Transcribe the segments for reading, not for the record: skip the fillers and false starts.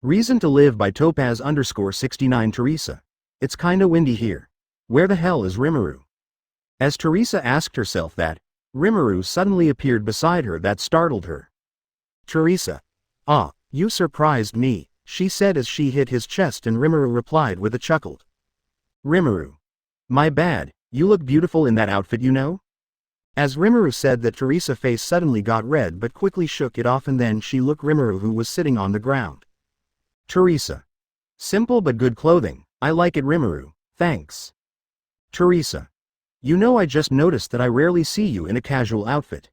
Reason to Live by Topaz_69 Theresa. It's kinda windy here. Where the hell is Rimuru? As Theresa asked herself that, Rimuru suddenly appeared beside her. That startled her. Theresa. Ah, you surprised me, she said as she hit his chest, and Rimuru replied with a chuckle. Rimuru. My bad, you look beautiful in that outfit, you know? As Rimuru said that, Theresa's face suddenly got red but quickly shook it off, and then she looked Rimuru, who was sitting on the ground. Theresa. Simple but good clothing, I like it, Rimuru, thanks. Theresa. You know, I just noticed that I rarely see you in a casual outfit.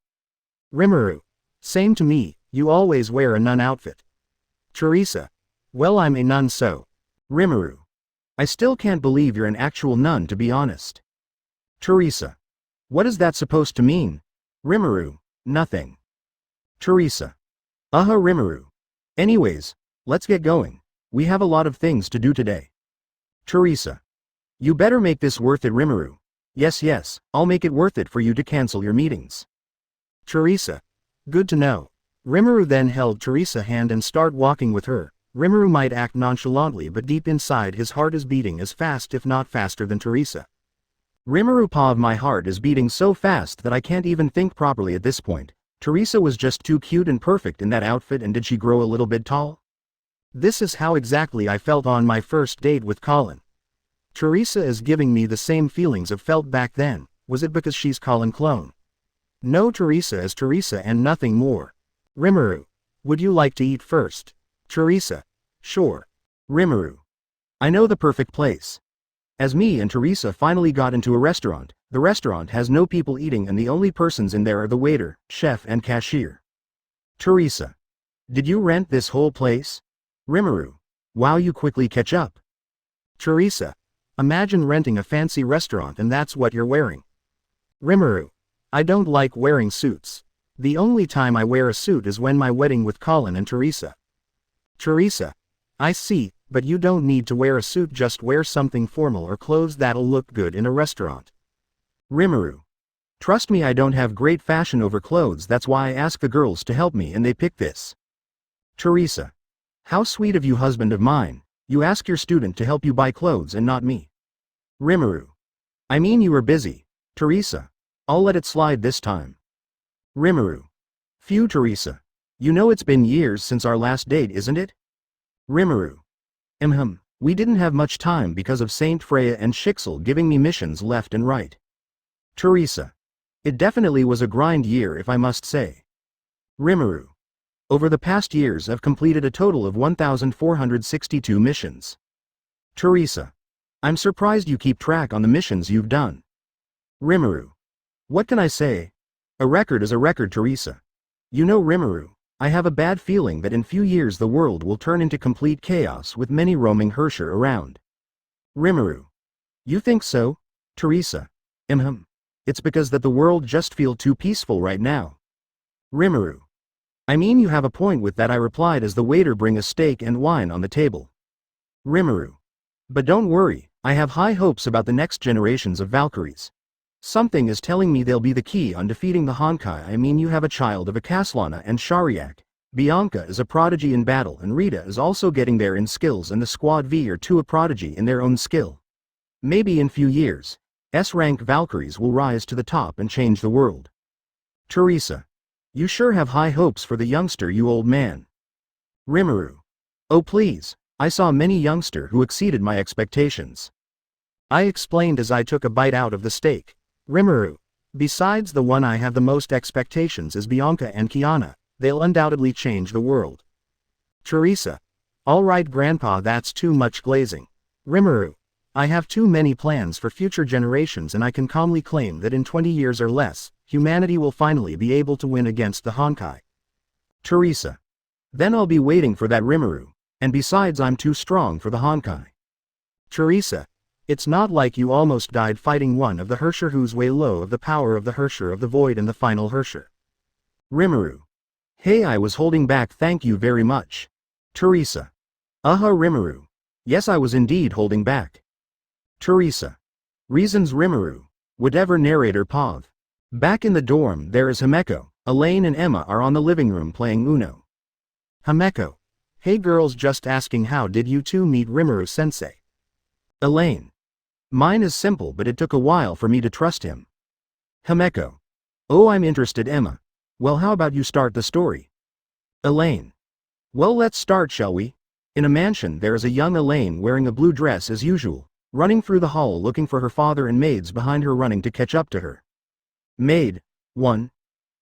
Rimuru. Same to me, you always wear a nun outfit. Theresa. Well, I'm a nun, so. Rimuru. I still can't believe you're an actual nun, to be honest. Theresa. What is that supposed to mean? Rimuru. Nothing. Theresa. Rimuru. Anyways, let's get going. We have a lot of things to do today. Theresa. You better make this worth it, Rimuru. Yes, I'll make it worth it for you to cancel your meetings. Theresa. Good to know. Rimuru then held Theresa's hand and started walking with her. Rimuru might act nonchalantly, but deep inside his heart is beating as fast, if not faster, than Theresa. Rimuru, Pav, my heart is beating so fast that I can't even think properly at this point. Theresa was just too cute and perfect in that outfit, and did she grow a little bit tall? This is how exactly I felt on my first date with Colin. Theresa is giving me the same feelings I've felt back then. Was it because she's Colin clone? No, Theresa is Theresa and nothing more. Rimuru. Would you like to eat first? Theresa. Sure. Rimuru. I know the perfect place. As me and Theresa finally got into a restaurant, the restaurant has no people eating, and the only persons in there are the waiter, chef, and cashier. Theresa. Did you rent this whole place? Rimuru. Wow, you quickly catch up. Theresa. Imagine renting a fancy restaurant and that's what you're wearing. Rimuru. I don't like wearing suits. The only time I wear a suit is when my wedding with Colin and Theresa. Theresa. I see, but you don't need to wear a suit, just wear something formal or clothes that'll look good in a restaurant. Rimuru. Trust me, I don't have great fashion over clothes, that's why I ask the girls to help me and they pick this. Theresa. How sweet of you, husband of mine, you ask your student to help you buy clothes and not me. Rimuru. I mean, you were busy. Theresa. I'll let it slide this time. Rimuru. Phew, Theresa. You know it's been years since our last date, isn't it? Rimuru. We didn't have much time because of Saint Freya and Shixel giving me missions left and right. Theresa. It definitely was a grind year, if I must say. Rimuru. Over the past years I've completed a total of 1,462 missions. Theresa. I'm surprised you keep track on the missions you've done. Rimuru. What can I say? A record is a record, Theresa. You know, Rimuru, I have a bad feeling that in few years the world will turn into complete chaos with many roaming Hersher around. Rimuru. You think so? Theresa. It's because that the world just feel too peaceful right now. Rimuru. I mean, you have a point with that, I replied as the waiter bring a steak and wine on the table. Rimuru. But don't worry, I have high hopes about the next generations of Valkyries. Something is telling me they'll be the key on defeating the Honkai. I mean, you have a child of Akaslana and Shariak. Bianca is a prodigy in battle, and Rita is also getting there in skills, and the Squad V are too a prodigy in their own skill. Maybe in few years, S-rank Valkyries will rise to the top and change the world. Theresa. You sure have high hopes for the youngster, you old man. Rimuru. Oh please, I saw many youngster who exceeded my expectations. I explained as I took a bite out of the steak. Rimuru. Besides, the one I have the most expectations is Bianca and Kiana. They'll undoubtedly change the world. Theresa. Alright grandpa, that's too much glazing. Rimuru. I have too many plans for future generations, and I can calmly claim that in 20 years or less, humanity will finally be able to win against the Honkai. Theresa. Then I'll be waiting for that, Rimuru, and besides I'm too strong for the Honkai. Theresa. It's not like you almost died fighting one of the Hersher who's way low of the power of the Hersher of the Void and the final Hersher. Rimuru. Hey, I was holding back, thank you very much. Theresa. Rimuru. Yes, I was indeed holding back. Theresa. Reasons, Rimuru. Whatever, narrator Pav. Back in the dorm there is Himeko. Elaine and Emma are on the living room playing Uno. Himeko. Hey girls, just asking, how did you two meet Rimuru-sensei? Elaine. Mine is simple, but it took a while for me to trust him. Himeko. Oh, I'm interested, Emma. Well, how about you start the story? Elaine. Well, let's start, shall we? In a mansion there is a young Elaine wearing a blue dress as usual, running through the hall looking for her father and maids behind her running to catch up to her. Maid 1.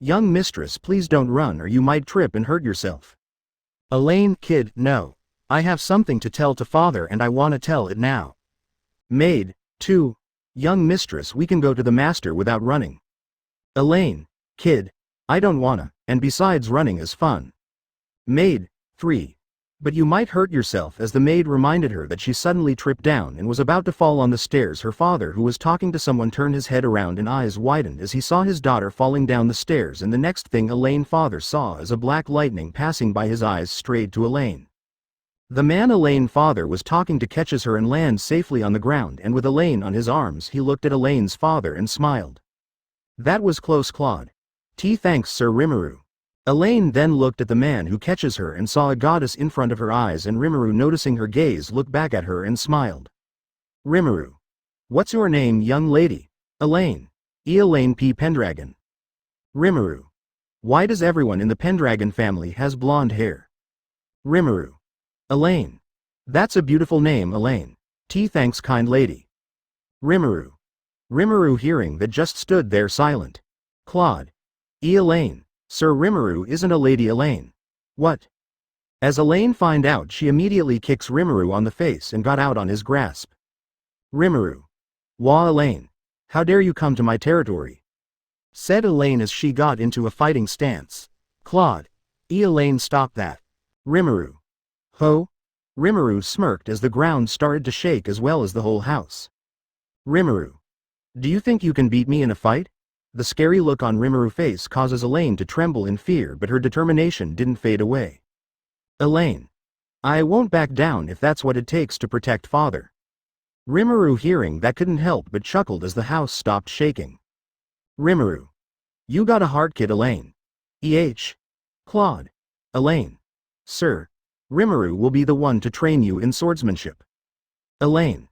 Young mistress, please don't run or you might trip and hurt yourself. Elaine, kid, no. I have something to tell to father and I wanna tell it now. Maid 2. Young mistress, we can go to the master without running. Elaine, kid, I don't wanna, and besides running is fun. Maid 3. But you might hurt yourself, as the maid reminded her that she suddenly tripped down and was about to fall on the stairs. Her father, who was talking to someone, turned his head around and eyes widened as he saw his daughter falling down the stairs, and the next thing Elaine father saw as a black lightning passing by, his eyes strayed to Elaine. The man Elaine father was talking to catches her and lands safely on the ground, and with Elaine on his arms he looked at Elaine's father and smiled. That was close, Claude. Thanks, Sir Rimuru. Elaine then looked at the man who catches her and saw a goddess in front of her eyes, and Rimuru, noticing her gaze, looked back at her and smiled. Rimuru. What's your name, young lady? Elaine. Elaine P. Pendragon. Rimuru. Why does everyone in the Pendragon family has blonde hair? Rimuru. Elaine. That's a beautiful name, Elaine. Thanks, kind lady. Rimuru. Rimuru, hearing that, just stood there silent. Claude. Elaine. Sir Rimuru isn't a lady, Elaine. What? As Elaine find out, she immediately kicks Rimuru on the face and got out on his grasp. Rimuru. Wah, Elaine. How dare you come to my territory? Said Elaine as she got into a fighting stance. Claude. Elaine, stop that. Rimuru. Ho? Rimuru smirked as the ground started to shake as well as the whole house. Rimuru. Do you think you can beat me in a fight? The scary look on Rimuru's face causes Elaine to tremble in fear, but her determination didn't fade away. Elaine. I won't back down if that's what it takes to protect father. Rimuru, hearing that, couldn't help but chuckled as the house stopped shaking. Rimuru. You got a heart, kid, Elaine. Claude. Elaine. Sir. Rimuru will be the one to train you in swordsmanship. Elaine.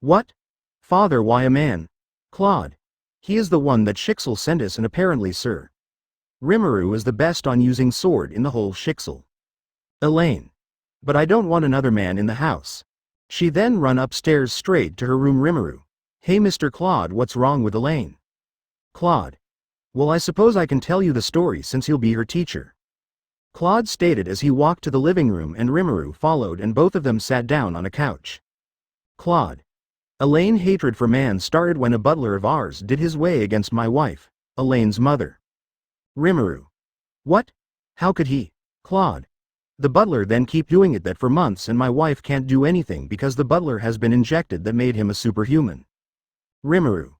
What? Father, why a man? Claude. He is the one that Shixel sent us, and apparently Sir Rimuru is the best on using sword in the whole Shixel. Elaine. But I don't want another man in the house. She then run upstairs straight to her room. Rimuru. Hey Mr. Claude, what's wrong with Elaine? Claude. Well, I suppose I can tell you the story since you'll be her teacher. Claude stated as he walked to the living room, and Rimuru followed, and both of them sat down on a couch. Claude. Elaine's hatred for man started when a butler of ours did his way against my wife, Elaine's mother. Rimuru. What? How could he? Claude. The butler then keep doing it that for months, and my wife can't do anything because the butler has been injected that made him a superhuman. Rimuru.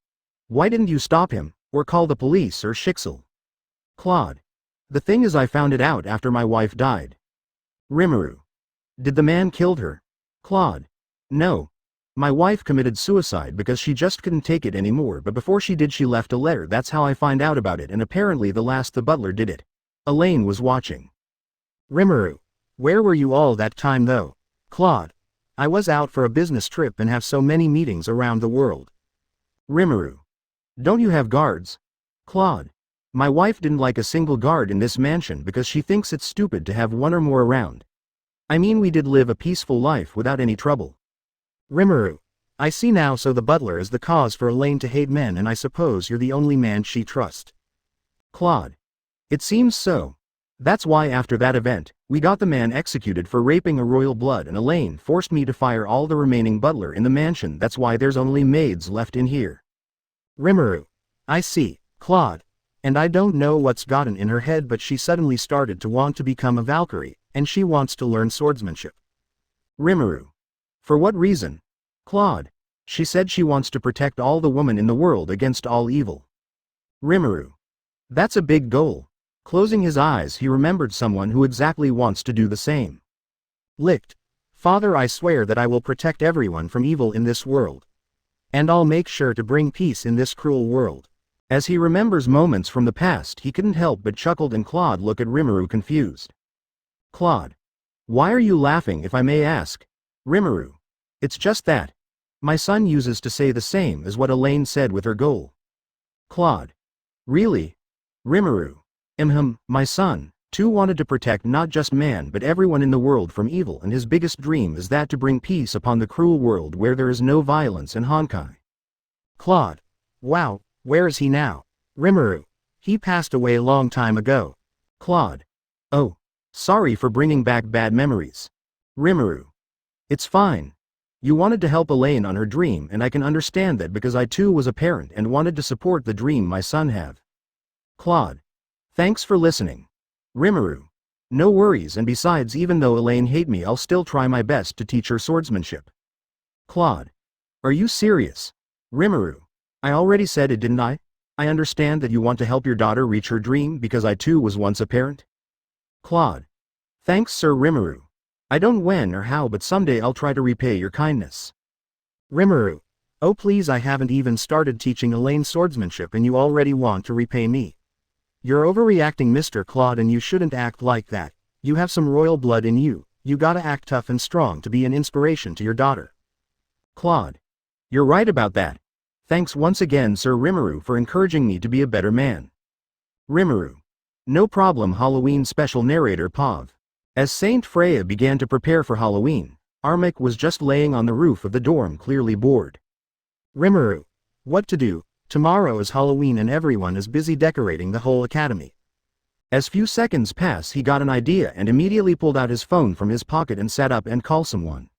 Why didn't you stop him, or call the police or Shixel? Claude. The thing is, I found it out after my wife died. Rimuru. Did the man killed her? Claude. No. My wife committed suicide because she just couldn't take it anymore, but before she did she left a letter. That's how I find out about it, and apparently the butler did it. Elaine was watching. Rimuru. Where were you all that time though? Claude. I was out for a business trip and have so many meetings around the world. Rimuru. Don't you have guards? Claude. My wife didn't like a single guard in this mansion because she thinks it's stupid to have one or more around. I mean, we did live a peaceful life without any trouble. Rimuru. I see now, so the butler is the cause for Elaine to hate men, and I suppose you're the only man she trusts. Claude. It seems so. That's why after that event, we got the man executed for raping a royal blood, and Elaine forced me to fire all the remaining butler in the mansion. That's why there's only maids left in here. Rimuru. I see, Claude. And I don't know what's gotten in her head, but she suddenly started to want to become a Valkyrie, and she wants to learn swordsmanship. Rimuru. For what reason? Claude. She said she wants to protect all the women in the world against all evil. Rimuru. That's a big goal. Closing his eyes, he remembered someone who exactly wants to do the same. Licked. Father, I swear that I will protect everyone from evil in this world. And I'll make sure to bring peace in this cruel world. As he remembers moments from the past, he couldn't help but chuckled, and Claude looked at Rimuru confused. Claude. Why are you laughing if I may ask? Rimuru. It's just that. My son uses to say the same as what Elaine said with her goal. Claude. Really? Rimuru. My son, too, wanted to protect not just man but everyone in the world from evil, and his biggest dream is that to bring peace upon the cruel world where there is no violence and Honkai. Claude. Wow, where is he now? Rimuru. He passed away a long time ago. Claude. Oh. Sorry for bringing back bad memories. Rimuru. It's fine. You wanted to help Elaine on her dream, and I can understand that because I too was a parent and wanted to support the dream my son have. Claude. Thanks for listening. Rimuru. No worries, and besides, even though Elaine hate me, I'll still try my best to teach her swordsmanship. Claude. Are you serious? Rimuru. I already said it, didn't I? I understand that you want to help your daughter reach her dream because I too was once a parent. Claude. Thanks, Sir Rimuru. I don't know when or how, but someday I'll try to repay your kindness. Rimuru. Oh please, I haven't even started teaching Elaine swordsmanship and you already want to repay me. You're overreacting, Mr. Claude, and you shouldn't act like that. You have some royal blood in you. You gotta act tough and strong to be an inspiration to your daughter. Claude. You're right about that. Thanks once again, Sir Rimuru, for encouraging me to be a better man. Rimuru. No problem. Halloween special narrator Pav. As Saint Freya began to prepare for Halloween, Armik was just laying on the roof of the dorm, clearly bored. Rimuru. What to do? Tomorrow is Halloween and everyone is busy decorating the whole academy. As few seconds pass, he got an idea and immediately pulled out his phone from his pocket and sat up and called someone.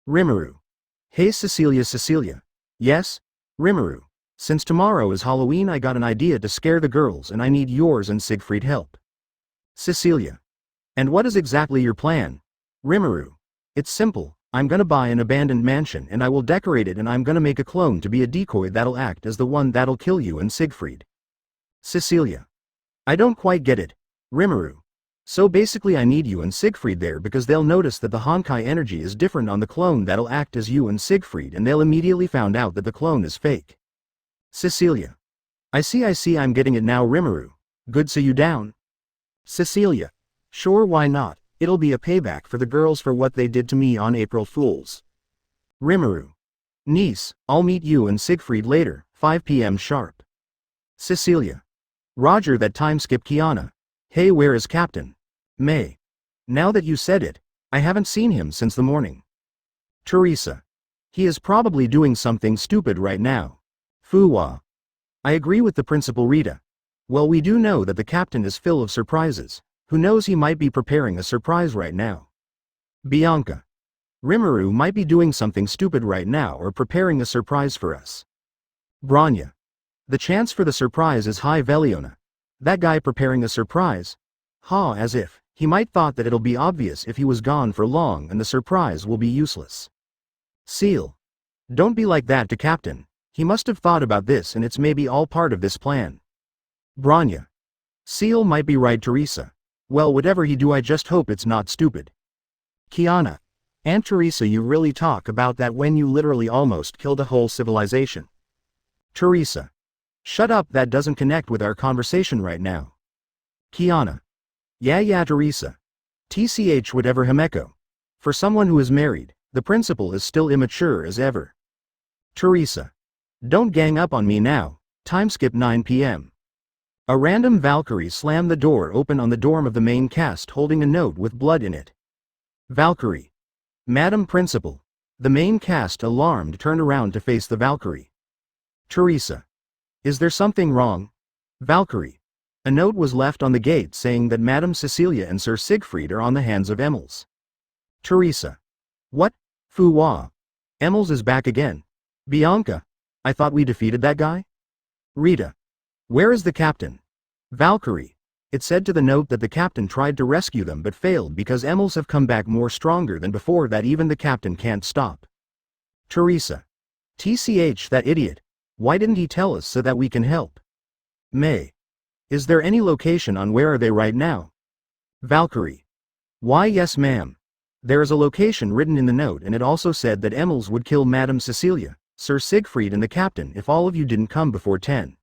Rimuru. Hey Cecilia. Yes? Rimuru. Since tomorrow is Halloween, I got an idea to scare the girls and I need yours and Siegfried help. Cecilia. And what is exactly your plan? Rimuru. It's simple. I'm gonna buy an abandoned mansion and I will decorate it, and I'm gonna make a clone to be a decoy that'll act as the one that'll kill you and Siegfried. Cecilia. I don't quite get it. Rimuru. So basically I need you and Siegfried there because they'll notice that the Honkai energy is different on the clone that'll act as you and Siegfried, and they'll immediately found out that the clone is fake. Cecilia. I see, I'm getting it now. Rimuru. Good, so you down? Cecilia. Sure, why not? It'll be a payback for the girls for what they did to me on April Fools. Rimuru. Niece, I'll meet you and Siegfried later, 5 p.m. sharp. Cecilia. Roger that. Time skip. Kiana. Hey, where is Captain? May. Now that you said it, I haven't seen him since the morning. Theresa. He is probably doing something stupid right now. Fuwa. I agree with the principal. Rita. Well, we do know that the captain is full of surprises. Who knows, he might be preparing a surprise right now. Bianca. Rimuru might be doing something stupid right now or preparing a surprise for us. Branya. The chance for the surprise is high. Veliona. That guy preparing a surprise? Ha, as if he might thought that it'll be obvious if he was gone for long and the surprise will be useless. Seal. Don't be like that to Captain. He must have thought about this and it's maybe all part of this plan. Branya. Seal might be right. Theresa. Well, whatever he do, I just hope it's not stupid. Kiana. Aunt Theresa, you really talk about that when you literally almost killed a whole civilization. Theresa. Shut up, that doesn't connect with our conversation right now. Kiana. Yeah, Theresa. TCH whatever. Himeko. For someone who is married, the principal is still immature as ever. Theresa. Don't gang up on me now. Time skip. 9 p.m. A random Valkyrie slammed the door open on the dorm of the main cast holding a note with blood in it. Valkyrie. Madam Principal. The main cast, alarmed, turned around to face the Valkyrie. Theresa. Is there something wrong? Valkyrie. A note was left on the gate saying that Madam Cecilia and Sir Siegfried are on the hands of Emmels. Theresa. What? Fuwa. Emmels is back again. Bianca. I thought we defeated that guy? Rita. Where is the captain? Valkyrie. It said to the note that the captain tried to rescue them but failed because Emmels have come back more stronger than before that even the captain can't stop. Theresa. TCH, that idiot. Why didn't he tell us so that we can help? May. Is there any location on where are they right now? Valkyrie. Why, yes ma'am. There is a location written in the note, and it also said that Emmels would kill Madam Cecilia, Sir Siegfried and the captain if all of you didn't come before 10.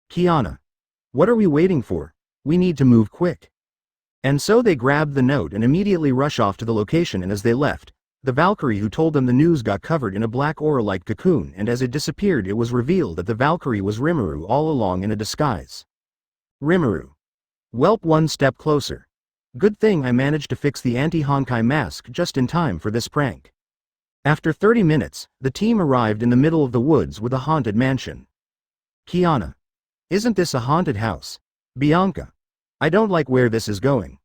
Kiana. What are we waiting for? We need to move quick. And so they grabbed the note and immediately rush off to the location, and as they left, the Valkyrie who told them the news got covered in a black aura-like cocoon, and as it disappeared it was revealed that the Valkyrie was Rimuru all along in a disguise. Rimuru. Welp, one step closer. Good thing I managed to fix the anti-Honkai mask just in time for this prank. After 30 minutes, the team arrived in the middle of the woods with a haunted mansion. Kiana. Isn't this a haunted house? Bianca. I don't like where this is going.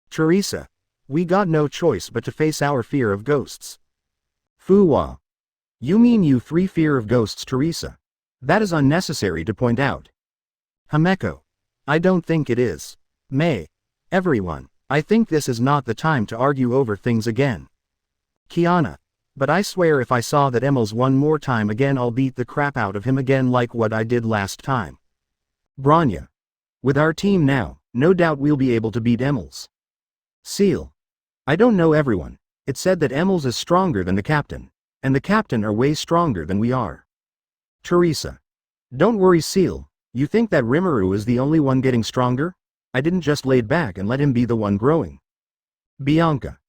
Theresa. We got no choice but to face our fear of ghosts. Fuwa. You mean you three fear of ghosts, Theresa? That is unnecessary to point out. Himeko. I don't think it is. May. Everyone, I think this is not the time to argue over things again. Kiana. But I swear if I saw that Emils one more time again I'll beat the crap out of him again like what I did last time. Branya. With our team now, no doubt we'll be able to beat Emils. Seal. I don't know everyone. It said that Emils is stronger than the captain. And the captain are way stronger than we are. Theresa. Don't worry, Seal. You think that Rimuru is the only one getting stronger? I didn't just lay back and let him be the one growing. Bianca.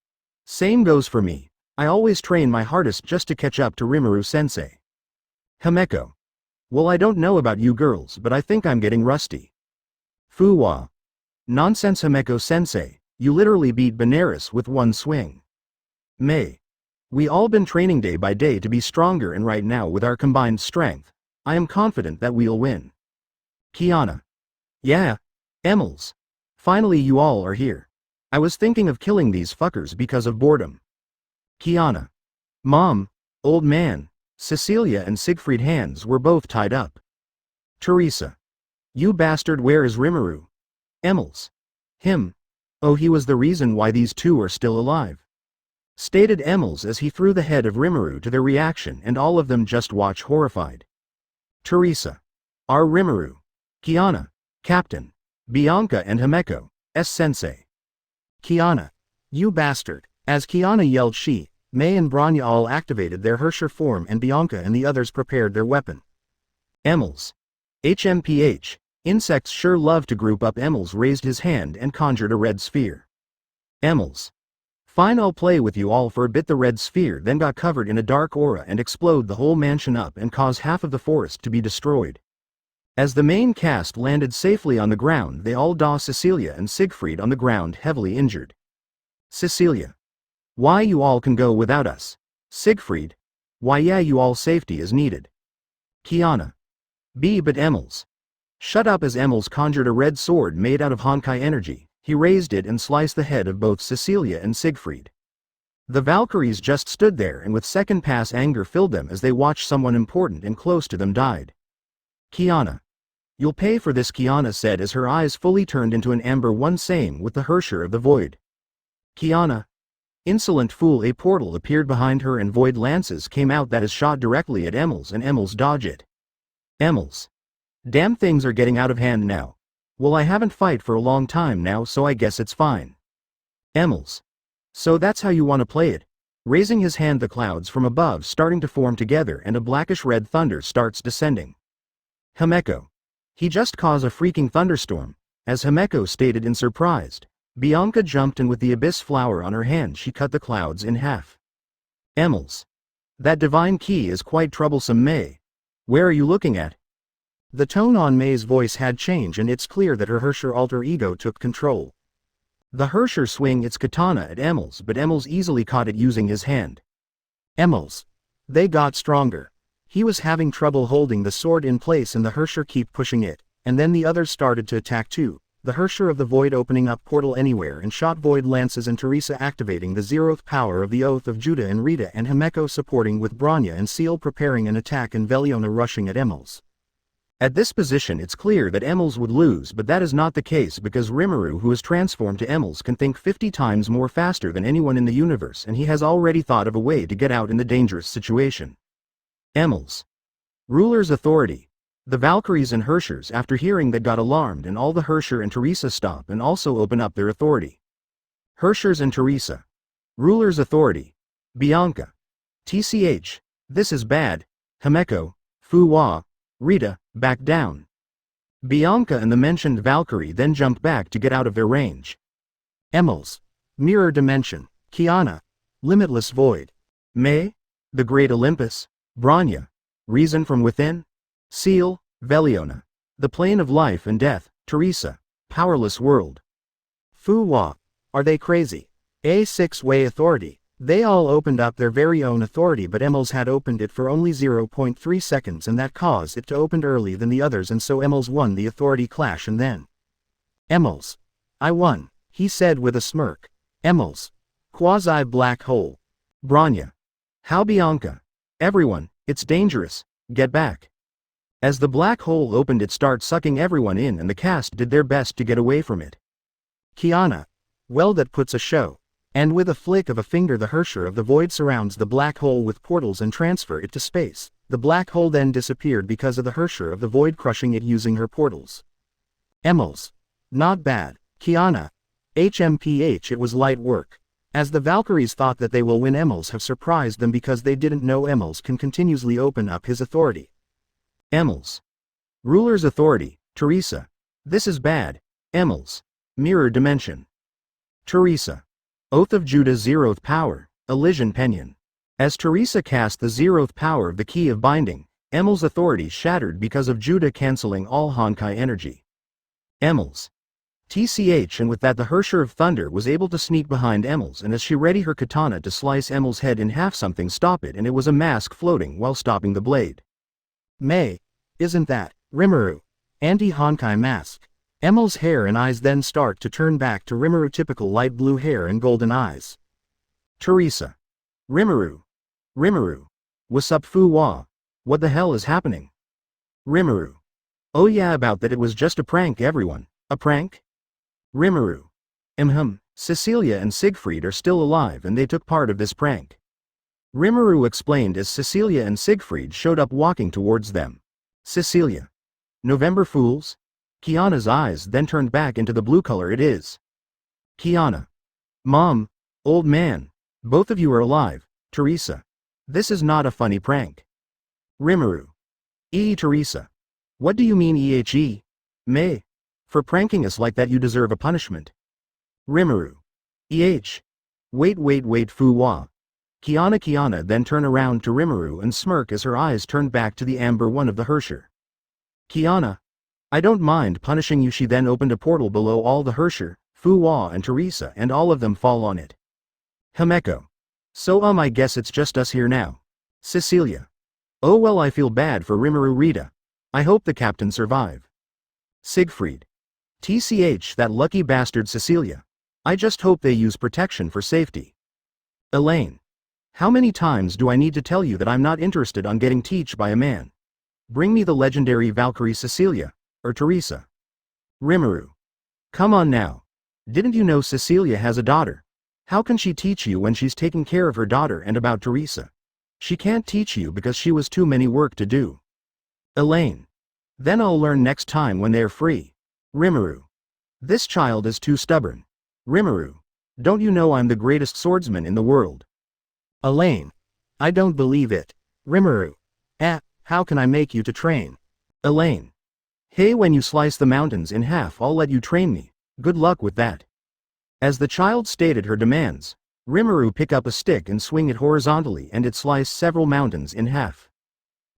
Same goes for me. I always train my hardest just to catch up to Rimuru-sensei. Himeko. Well, I don't know about you girls, but I think I'm getting rusty. Fuwa. Nonsense, Himeko-sensei. You literally beat Benares with one swing. May. We all been training day by day to be stronger, and right now with our combined strength, I am confident that we'll win. Kiana. Yeah. Emils. Finally you all are here. I was thinking of killing these fuckers because of boredom. Kiana. Mom, old man, Cecilia and Siegfried hands were both tied up. Theresa. You bastard, where is Rimuru? Emils. Him. Oh, he was the reason why these two are still alive. Stated Emils as he threw the head of Rimuru to their reaction, and all of them just watch horrified. Theresa. Our Rimuru. Kiana. Captain. Bianca and Himeko. S-sensei. Kiana. You bastard. As Kiana yelled, she, May and Branya all activated their Herrscher form, and Bianca and the others prepared their weapon. Emils. HMPH. Insects sure love to group up. Emils raised his hand and conjured a red sphere. Emils. Fine, I'll play with you all for a bit. The red sphere then got covered in a dark aura and explode the whole mansion up and cause half of the forest to be destroyed. As the main cast landed safely on the ground, they all saw Cecilia and Siegfried on the ground heavily injured. Cecilia. Why, you all can go without us. Siegfried. Why, yeah, you all safety is needed. Kiana. But Emils. Shut up. As Emils conjured a red sword made out of Honkai energy, he raised it and sliced the head of both Cecilia and Siegfried. The Valkyries just stood there, and with second pass anger filled them as they watched someone important and close to them died. Kiana. You'll pay for this, Kiana said as her eyes fully turned into an amber one, same with the Herrscher of the Void. Kiana. Insolent fool. A portal appeared behind her and void lances came out that is shot directly at Emils, and Emils dodged it. Emils. Damn, things are getting out of hand now. Well, I haven't fight for a long time now, so I guess it's fine. Emils. So that's how you want to play it? Raising his hand, the clouds from above starting to form together and a blackish red thunder starts descending. Himeko. He just caused a freaking thunderstorm, as Himeko stated in surprise. Bianca jumped, and with the abyss flower on her hand she cut the clouds in half. Emils. That divine key is quite troublesome. May. Where are you looking at? The tone on May's voice had changed, and it's clear that her Herrscher alter ego took control. The Herrscher swung its katana at Emils, but Emils easily caught it using his hand. Emils. They got stronger. He was having trouble holding the sword in place, and the Herrscher kept pushing it, and then the others started to attack too. The Herrscher of the Void opening up portal anywhere and shot void lances, and Theresa activating the zeroth power of the Oath of Judah, and Rita and Himeko supporting with Branya, and Seal preparing an attack, and Veliona rushing at Emils. At this position it's clear that Emils would lose, but that is not the case because Rimuru, who is transformed to Emils, can think 50 times more faster than anyone in the universe, and he has already thought of a way to get out in the dangerous situation. Emils. Ruler's authority. The Valkyries and Herrschers, after hearing that, got alarmed, and all the Herrscher and Theresa stop and also open up their authority. Herrschers and Theresa. Ruler's authority. Bianca. TCH. This is bad. Himeko. Fuwa. Rita, back down. Bianca and the mentioned Valkyrie then jump back to get out of their range. Emils. Mirror dimension. Kiana. Limitless void. May? The great Olympus? Branya? Reason from within? Seal? Veliona. The plane of life and death, Theresa. Powerless world. Fu Hua. Are they crazy? A six-way authority. They all opened up their very own authority, but Emils had opened it for only 0.3 seconds, and that caused it to open early than the others, and so Emils won the authority clash. And then Emils. I won, he said with a smirk. Emils. Quasi-black hole. Branya. How Bianca? Everyone, it's dangerous, get back. As the black hole opened, it started sucking everyone in, and the cast did their best to get away from it. Kiana. Well, that puts a show. And with a flick of a finger, the Hersher of the Void surrounds the black hole with portals and transfer it to space. The black hole then disappeared because of the Hersher of the Void crushing it using her portals. Emils. Not bad, Kiana. HMPH, it was light work. As the Valkyries thought that they will win, Emils have surprised them because they didn't know Emils can continuously open up his authority. Emils. Ruler's authority, Theresa. This is bad. Emils. Mirror dimension. Theresa. Oath of Judah's zeroth power, Elysian Pinion. As Theresa cast the zeroth power of the Key of Binding, Emils' authority shattered because of Judah canceling all Honkai energy. Emils. TCH, and with that the Hersher of Thunder was able to sneak behind Emils, and as she readied her katana to slice Emils' head in half, something stopped it, and it was a mask floating while stopping the blade. May. Isn't that Rimuru? Anti-Honkai mask. Emils' hair and eyes then start to turn back to Rimuru, typical light blue hair and golden eyes. Theresa. Rimuru. Rimuru. What's up, Fu Hua? What the hell is happening? Rimuru. Oh yeah, about that, it was just a prank, everyone. A prank? Rimuru. Cecilia and Siegfried are still alive and they took part of this prank. Rimuru explained as Cecilia and Siegfried showed up walking towards them. Cecilia. November Fools? Kiana's eyes then turned back into the blue color. It is. Kiana. Mom. Old man. Both of you are alive, Theresa. This is not a funny prank. Rimuru. Theresa. What do you mean EHE? May. For pranking us like that you deserve a punishment. Rimuru. Wait, Fu Hua. Kiana then turn around to Rimuru and smirk as her eyes turned back to the amber one of the Hersher. Kiana. I don't mind punishing you. She then opened a portal below all the Hersher, Fu Hua and Theresa, and all of them fall on it. Himeko. So I guess it's just us here now. Cecilia. Oh well, I feel bad for Rimuru. Rita. I hope the captain survive. Siegfried. TCH, that lucky bastard Cecilia. I just hope they use protection for safety. Elaine. How many times do I need to tell you that I'm not interested on getting teached by a man? Bring me the legendary Valkyrie Cecilia, or Theresa. Rimuru. Come on now. Didn't you know Cecilia has a daughter? How can she teach you when she's taking care of her daughter? And about Theresa? She can't teach you because she was too many work to do. Elaine. Then I'll learn next time when they're free. Rimuru. This child is too stubborn. Rimuru. Don't you know I'm the greatest swordsman in the world? Elaine. I don't believe it. Rimuru. How can I make you to train? Elaine. Hey, when you slice the mountains in half, I'll let you train me. Good luck with that. As the child stated her demands, Rimuru pick up a stick and swing it horizontally, and it sliced several mountains in half.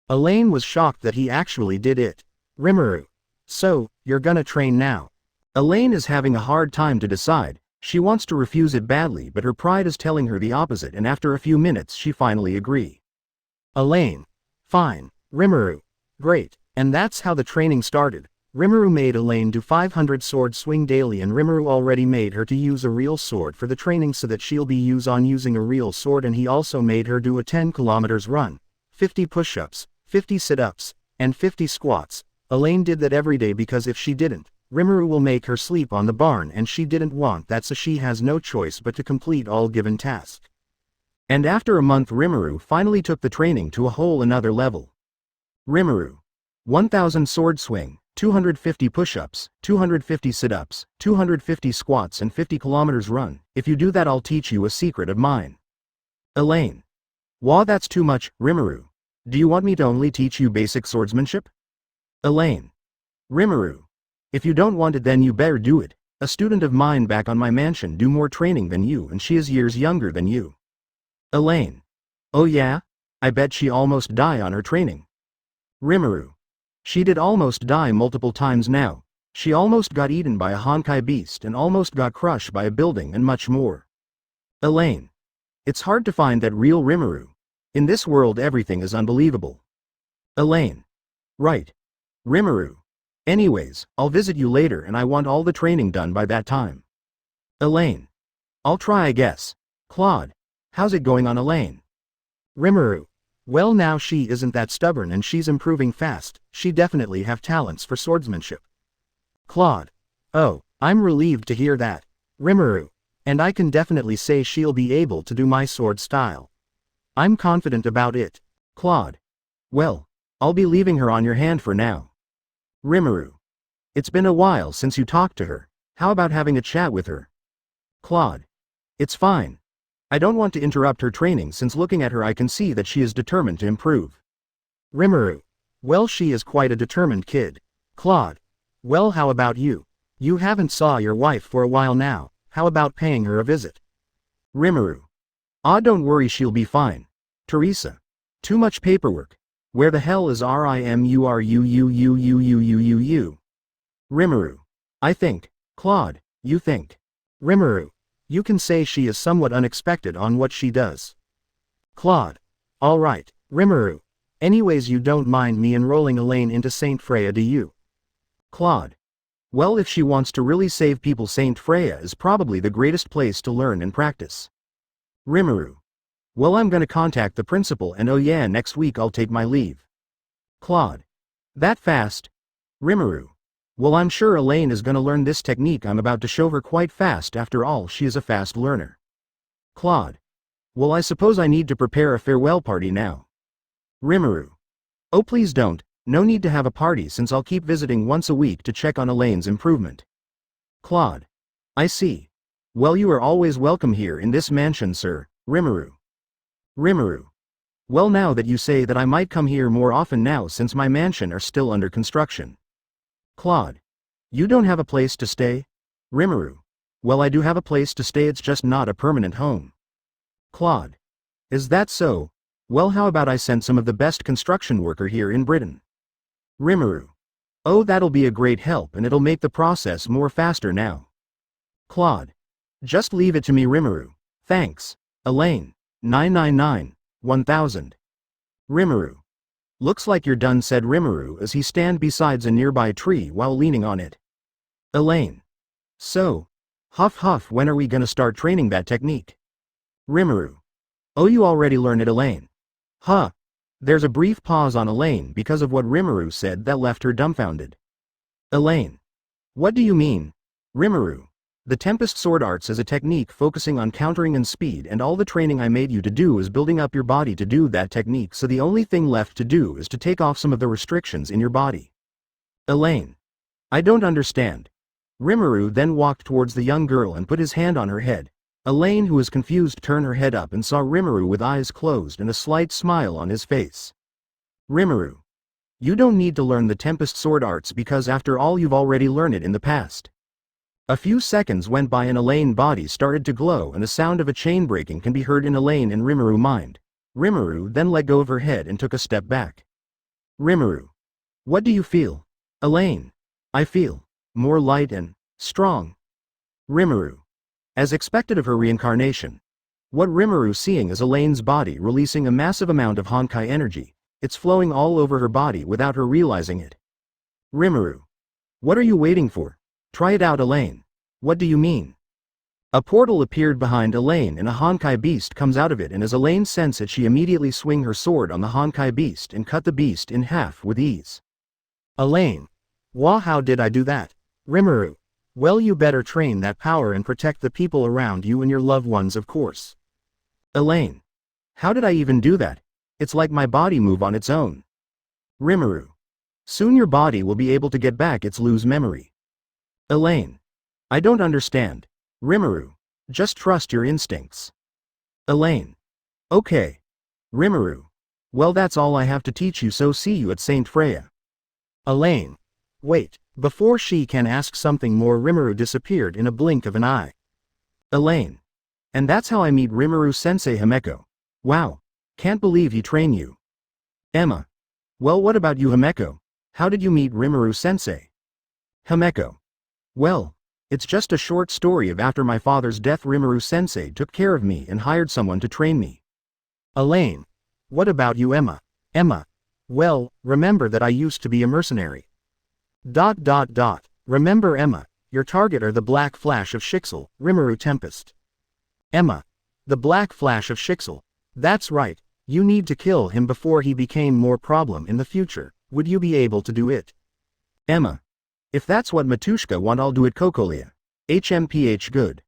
Elaine was shocked that he actually did it. Rimuru. So, you're gonna train now? Elaine is having a hard time to decide. She wants to refuse it badly, but her pride is telling her the opposite, and after a few minutes she finally agree. Elaine. Fine. Rimuru. Great. And that's how the training started. Rimuru made Elaine do 500 sword swing daily, and Rimuru already made her to use a real sword for the training so that she'll be using a real sword, and he also made her do a 10 kilometers run, 50 push-ups, 50 sit-ups, and 50 squats. Elaine did that every day because if she didn't, Rimuru will make her sleep on the barn, and she didn't want that, so she has no choice but to complete all given tasks. And after a month Rimuru finally took the training to a whole another level. Rimuru. 1000 sword swing, 250 push-ups, 250 sit-ups, 250 squats and 50 kilometers run. If you do that I'll teach you a secret of mine. Elaine. Wow, that's too much, Rimuru. Do you want me to only teach you basic swordsmanship? Elaine. Rimuru. If you don't want it then you better do it. A student of mine back on my mansion do more training than you and she is years younger than you. Elaine. Oh yeah? I bet she almost die on her training. Rimuru. She did almost die multiple times now. She almost got eaten by a Honkai beast and almost got crushed by a building and much more. Elaine. It's hard to find that real Rimuru. In this world everything is unbelievable. Elaine. Right. Rimuru. Anyways, I'll visit you later and I want all the training done by that time. Elaine. I'll try I guess. Claude. How's it going on Elaine? Rimuru. Well now she isn't that stubborn and she's improving fast, she definitely have talents for swordsmanship. Claude. Oh, I'm relieved to hear that. Rimuru. And I can definitely say she'll be able to do my sword style. I'm confident about it. Claude. Well, I'll be leaving her on your hand for now. Rimuru. It's been a while since you talked to her, how about having a chat with her? Claude. It's fine. I don't want to interrupt her training since looking at her I can see that she is determined to improve. Rimuru. Well she is quite a determined kid. Claude. Well how about you? You haven't saw your wife for a while now, how about paying her a visit? Rimuru. Ah don't worry she'll be fine. Theresa. Too much paperwork. Where the hell is Rimuru? Rimuru. I think. Claude, you think. Rimuru. You can say she is somewhat unexpected on what she does. Claude. Alright, Rimuru. Anyways you don't mind me enrolling Elaine into Saint Freya do you? Claude. Well if she wants to really save people Saint Freya is probably the greatest place to learn and practice. Rimuru. Well I'm gonna contact the principal and oh yeah next week I'll take my leave. Claude. That fast? Rimuru. Well I'm sure Elaine is gonna learn this technique I'm about to show her quite fast after all she is a fast learner. Claude. Well I suppose I need to prepare a farewell party now. Rimuru. Oh please don't, no need to have a party since I'll keep visiting once a week to check on Elaine's improvement. Claude. I see. Well you are always welcome here in this mansion sir, Rimuru. Rimuru. Well now that you say that I might come here more often now since my mansion are still under construction. Claude. You don't have a place to stay? Rimuru. Well I do have a place to stay it's just not a permanent home. Claude. Is that so? Well how about I send some of the best construction worker here in Britain? Rimuru. Oh that'll be a great help and it'll make the process more faster now. Claude. Just leave it to me Rimuru. Thanks. Elaine. 999. 1000. Rimuru. Looks like you're done said Rimuru as he stand besides a nearby tree while leaning on it. Elaine. So. Huff huff when are we gonna start training that technique? Rimuru. Oh you already learned it Elaine. Huh. There's a brief pause on Elaine because of what Rimuru said that left her dumbfounded. Elaine. What do you mean? Rimuru. The Tempest Sword Arts is a technique focusing on countering and speed and all the training I made you to do is building up your body to do that technique so the only thing left to do is to take off some of the restrictions in your body. Elaine. I don't understand. Rimuru then walked towards the young girl and put his hand on her head. Elaine who was confused turned her head up and saw Rimuru with eyes closed and a slight smile on his face. Rimuru. You don't need to learn the Tempest Sword Arts because after all you've already learned it in the past. A few seconds went by and Elaine's body started to glow and the sound of a chain breaking can be heard in Elaine and Rimuru mind. Rimuru then let go of her head and took a step back. Rimuru. What do you feel? Elaine. I feel more light and strong. Rimuru. As expected of her reincarnation. What Rimuru seeing is Elaine's body releasing a massive amount of Honkai energy. It's flowing all over her body without her realizing it. Rimuru. What are you waiting for? Try it out Elaine. What do you mean? A portal appeared behind Elaine and a Honkai beast comes out of it and as Elaine sensed it she immediately swung her sword on the Honkai beast and cut the beast in half with ease. Elaine. Wah how did I do that? Rimuru. Well you better train that power and protect the people around you and your loved ones of course. Elaine. How did I even do that? It's like my body move on its own. Rimuru. Soon your body will be able to get back its lose memory. Elaine. I don't understand. Rimuru. Just trust your instincts. Elaine. Okay. Rimuru. Well that's all I have to teach you so see you at Saint Freya. Elaine. Wait, before she can ask something more, Rimuru disappeared in a blink of an eye. Elaine. And that's how I meet Rimuru-sensei Himeko. Wow. Can't believe he trained you. Emma. Well, what about you, Himeko? How did you meet Rimuru-sensei? Himeko. Well, it's just a short story of after my father's death, Rimuru-sensei took care of me and hired someone to train me. Elaine. What about you, Emma? Emma. Well, remember that I used to be a mercenary. Remember, Emma, your target are the Black Flash of Shixel, Rimuru Tempest. Emma. The Black Flash of Shixel. That's right, you need to kill him before he became more problem in the future. Would you be able to do it? Emma. If that's what Matushka want, I'll do it. Kokolia. HMPH good.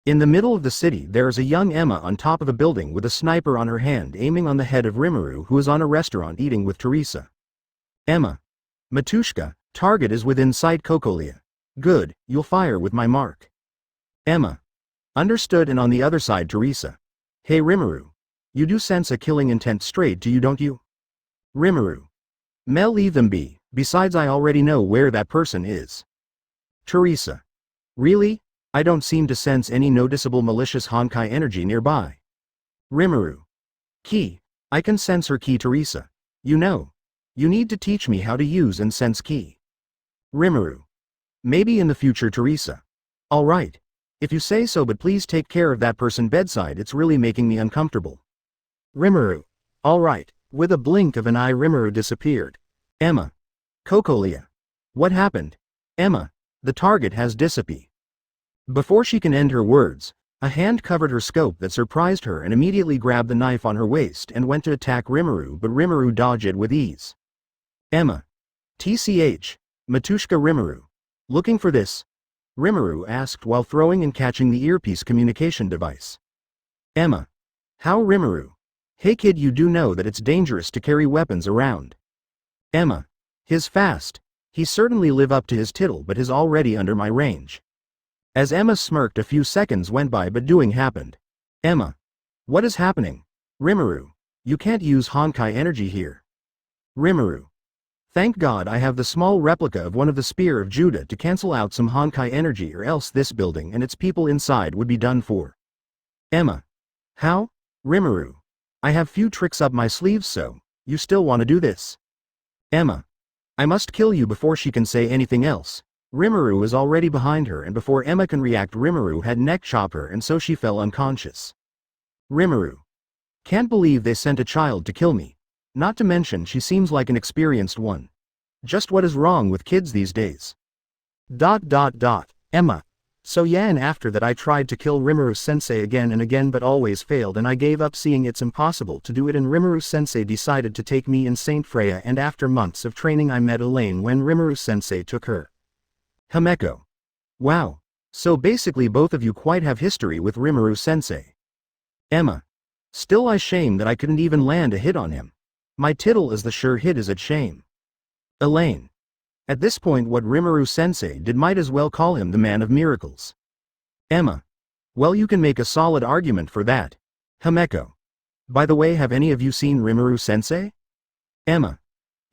In the middle of the city there is a young Emma on top of a building with a sniper on her hand aiming on the head of Rimuru, who is on a restaurant eating with Theresa. Emma. Matushka, target is within sight. Kokolia. Good, you'll fire with my mark. Emma. Understood. And on the other side, Theresa. Hey Rimuru. You do sense a killing intent straight to you, don't you? Rimuru. Mel, leave them be, besides I already know where that person is. Theresa. Really? I don't seem to sense any noticeable malicious Honkai energy nearby. Rimuru. Ki. I can sense her ki, Theresa. You know. You need to teach me how to use and sense ki. Rimuru. Maybe in the future, Theresa. Alright. If you say so, but please take care of that person bedside, it's really making me uncomfortable. Rimuru. Alright. With a blink of an eye, Rimuru disappeared. Emma. Kokolia. What happened? Emma. The target has disappeared. Before she can end her words, a hand covered her scope that surprised her and immediately grabbed the knife on her waist and went to attack Rimuru, but Rimuru dodged it with ease. Emma. TCH. Matushka. Rimuru. Looking for this? Rimuru asked while throwing and catching the earpiece communication device. Emma. How, Rimuru? Hey kid, you do know that it's dangerous to carry weapons around. Emma. His fast. He certainly live up to his title, but is already under my range. As Emma smirked, a few seconds went by but doing happened. Emma. What is happening? Rimuru. You can't use Honkai energy here. Rimuru. Thank God I have the small replica of one of the Spear of Judah to cancel out some Honkai energy, or else this building and its people inside would be done for. Emma. How? Rimuru. I have few tricks up my sleeves, so, you still want to do this? Emma. I must kill you before she can say anything else. Rimuru is already behind her, and before Emma can react, Rimuru had neck chop her, and so she fell unconscious. Rimuru. Can't believe they sent a child to kill me. Not to mention she seems like an experienced one. Just what is wrong with kids these days? Emma. So yeah, and after that I tried to kill Rimuru-sensei again and again but always failed, and I gave up, seeing it's impossible to do it, and Rimuru-sensei decided to take me in Saint Freya, and after months of training I met Elaine when Rimuru-sensei took her. Himeko. Wow. So basically both of you quite have history with Rimuru-sensei. Emma. Still I shame that I couldn't even land a hit on him. My tittle is the sure hit, is it shame? Elaine. At this point what Rimuru-sensei did might as well call him the man of miracles. Emma. Well, you can make a solid argument for that. Himeko. By the way, have any of you seen Rimuru-sensei? Emma.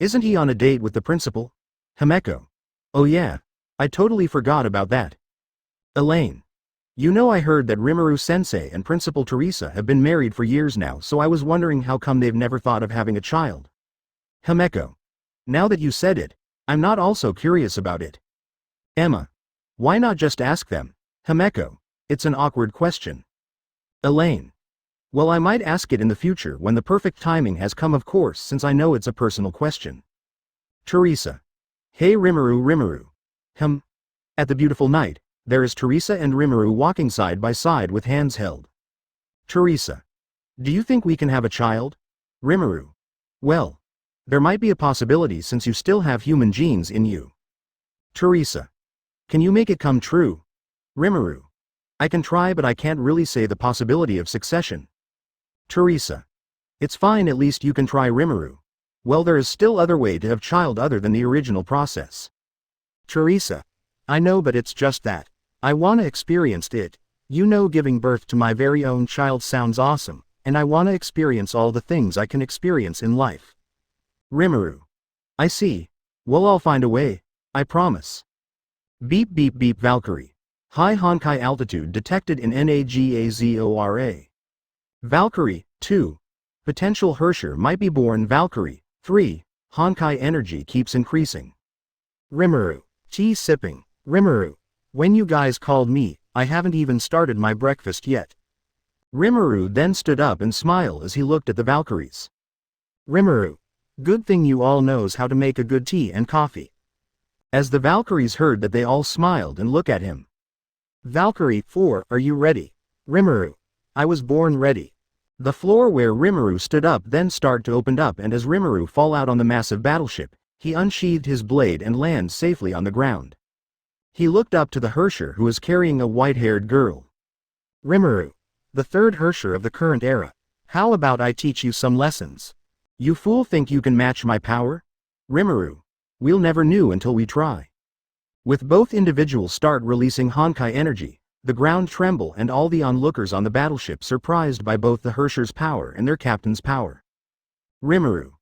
Isn't he on a date with the principal? Himeko. Oh yeah. I totally forgot about that. Elaine. You know, I heard that Rimuru-sensei and Principal Theresa have been married for years now, so I was wondering how come they've never thought of having a child. Himeko. Now that you said it, I'm not also curious about it. Emma. Why not just ask them? Himeko. It's an awkward question. Elaine. Well, I might ask it in the future when the perfect timing has come, of course, since I know it's a personal question. Theresa. Hey Rimuru. At the beautiful night, there is Theresa and Rimuru walking side by side with hands held. Theresa. Do you think we can have a child? Rimuru. Well, there might be a possibility since you still have human genes in you. Theresa. Can you make it come true? Rimuru. I can try, but I can't really say the possibility of succession. Theresa. It's fine, at least you can try. Rimuru. Well, there is still other way to have child other than the original process. Theresa. I know, but it's just that I wanna experience it. You know, giving birth to my very own child sounds awesome, and I wanna experience all the things I can experience in life. Rimuru. I see. Well, I'll find a way. I promise. Beep beep beep Valkyrie. High Honkai altitude detected in Nagazora. Valkyrie, 2. Potential Hersher might be born. Valkyrie, 3. Honkai energy keeps increasing. Rimuru. Tea sipping. Rimuru. When you guys called me, I haven't even started my breakfast yet. Rimuru then stood up and smiled as he looked at the Valkyries. Rimuru. Good thing you all knows how to make a good tea and coffee. As the Valkyries heard that, they all smiled and looked at him. Valkyrie 4, are you ready? Rimuru. I was born ready. The floor where Rimuru stood up then started to open up, and as Rimuru fall out on the massive battleship, he unsheathed his blade and landed safely on the ground. He looked up to the Hersher who was carrying a white-haired girl. Rimuru. The third Hersher of the current era. How about I teach you some lessons? You fool, think you can match my power? Rimuru. We'll never know until we try. With both individuals start releasing Honkai energy, the ground tremble and all the onlookers on the battleship surprised by both the Hersher's power and their captain's power. Rimuru.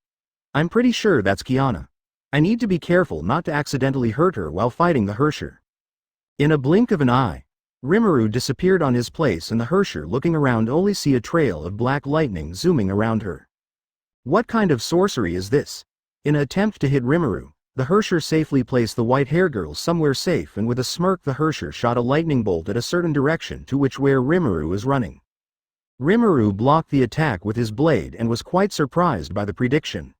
I'm pretty sure that's Kiana. I need to be careful not to accidentally hurt her while fighting the Hersher. In a blink of an eye, Rimuru disappeared on his place, and the Hersher, looking around, only see a trail of black lightning zooming around her. What kind of sorcery is this? In an attempt to hit Rimuru, the Hersher safely placed the white-haired girl somewhere safe, and with a smirk the Hersher shot a lightning bolt at a certain direction to which where Rimuru was running. Rimuru blocked the attack with his blade and was quite surprised by the prediction.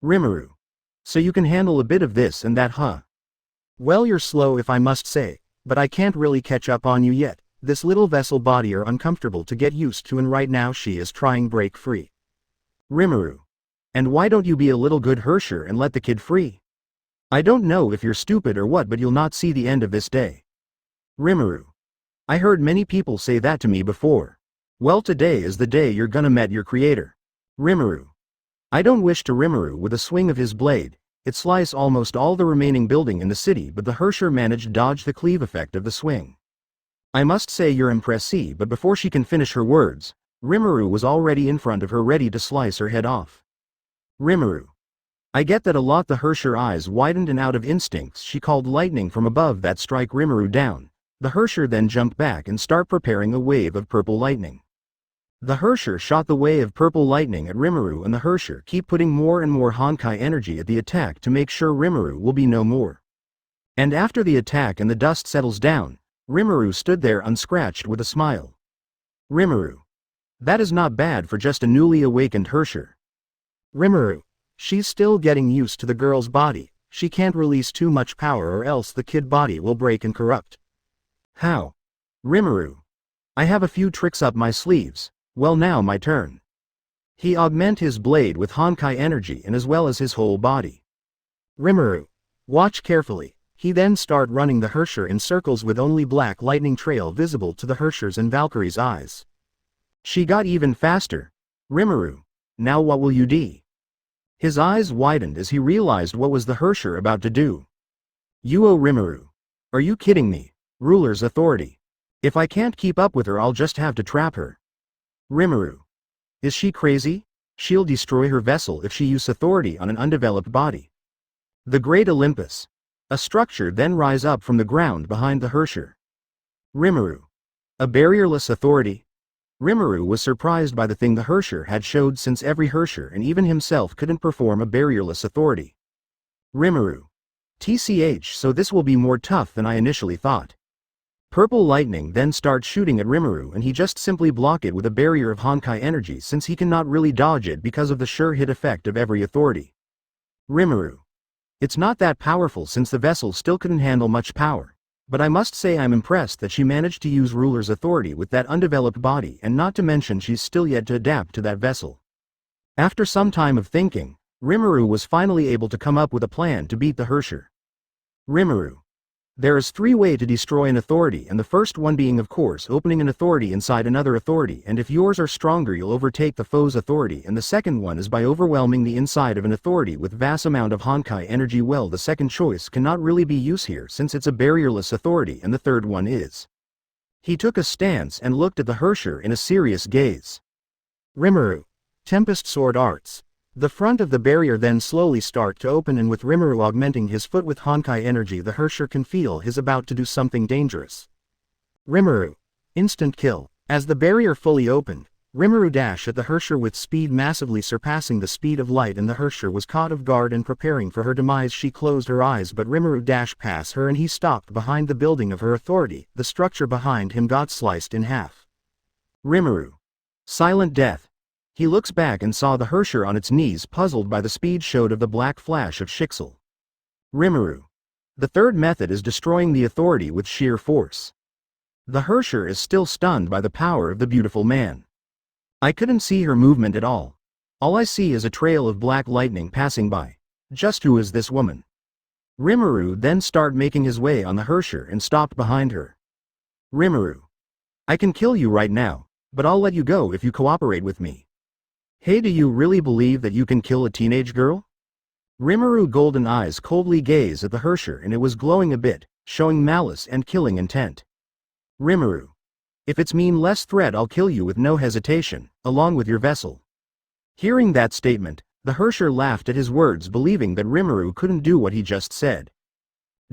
Rimuru. So you can handle a bit of this and that, huh? Well, you're slow if I must say, but I can't really catch up on you yet. This little vessel body are uncomfortable to get used to, and right now she is trying break free. Rimuru. And why don't you be a little good Hersher and let the kid free? I don't know if you're stupid or what, but you'll not see the end of this day. Rimuru. I heard many people say that to me before. Well, today is the day you're gonna meet your creator. Rimuru. I don't wish to. Rimuru, with a swing of his blade, it sliced almost all the remaining building in the city, but the Hersher managed to dodge the cleave effect of the swing. I must say you're impressive, but before she can finish her words, Rimuru was already in front of her, ready to slice her head off. Rimuru. I get that a lot. The Hersher eyes widened, and out of instincts she called lightning from above that strike Rimuru down. The Hersher then jumped back and start preparing a wave of purple lightning. The Hersher shot the wave of purple lightning at Rimuru, and the Hersher keep putting more and more Honkai energy at the attack to make sure Rimuru will be no more. And after the attack and the dust settles down, Rimuru stood there unscratched with a smile. Rimuru. That is not bad for just a newly awakened Hersher. Rimuru. She's still getting used to the girl's body. She can't release too much power or else the kid body will break and corrupt. How? Rimuru. I have a few tricks up my sleeves. Well, now my turn. He augment his blade with Honkai energy and as well as his whole body. Rimuru. Watch carefully. He then start running the Hersher in circles with only black lightning trail visible to the Hersher's and Valkyrie's eyes. She got even faster. Rimuru. Now what will you do? His eyes widened as he realized what was the Hersher about to do. Rimuru. Are you kidding me? Ruler's authority. If I can't keep up with her, I'll just have to trap her. Rimuru. Is she crazy? She'll destroy her vessel if she uses authority on an undeveloped body. The Great Olympus. A structure then rise up from the ground behind the Hersher. Rimuru. A barrierless authority? Rimuru was surprised by the thing the Hersher had showed, since every Hersher and even himself couldn't perform a barrierless authority. Rimuru. TCH, so this will be more tough than I initially thought. Purple lightning then starts shooting at Rimuru, and he just simply block it with a barrier of Honkai energy, since he cannot really dodge it because of the sure hit effect of every authority. Rimuru. It's not that powerful since the vessel still couldn't handle much power, but I must say I'm impressed that she managed to use Ruler's authority with that undeveloped body, and not to mention she's still yet to adapt to that vessel. After some time of thinking, Rimuru was finally able to come up with a plan to beat the Hersher. Rimuru. There is 3 ways to destroy an authority, and the first one being, of course, opening an authority inside another authority, and if yours are stronger you'll overtake the foe's authority, and the second one is by overwhelming the inside of an authority with vast amount of Honkai energy. Well, the second choice cannot really be used here since it's a barrierless authority, and the third one is. He took a stance and looked at the Hersher in a serious gaze. Rimuru. Tempest Sword Arts. The front of the barrier then slowly start to open, and with Rimuru augmenting his foot with Honkai energy, the Herrscher can feel he's about to do something dangerous. Rimuru. Instant kill. As the barrier fully opened, Rimuru dashed at the Herrscher with speed massively surpassing the speed of light, and the Herrscher was caught off guard and preparing for her demise. She closed her eyes, but Rimuru dashed past her and he stopped behind the building of her authority. The structure behind him got sliced in half. Rimuru. Silent death. He looks back and saw the Herrscher on its knees, puzzled by the speed showed of the black flash of Shixel. Rimuru. The third method is destroying the authority with sheer force. The Herrscher is still stunned by the power of the beautiful man. I couldn't see her movement at all. All I see is a trail of black lightning passing by. Just who is this woman? Rimuru then started making his way on the Herrscher and stopped behind her. Rimuru. I can kill you right now, but I'll let you go if you cooperate with me. Hey, do you really believe that you can kill a teenage girl? Rimuru golden eyes coldly gazed at the Herrscher, and it was glowing a bit, showing malice and killing intent. Rimuru. If it's mean less threat, I'll kill you with no hesitation, along with your vessel. Hearing that statement, the Herrscher laughed at his words, believing that Rimuru couldn't do what he just said.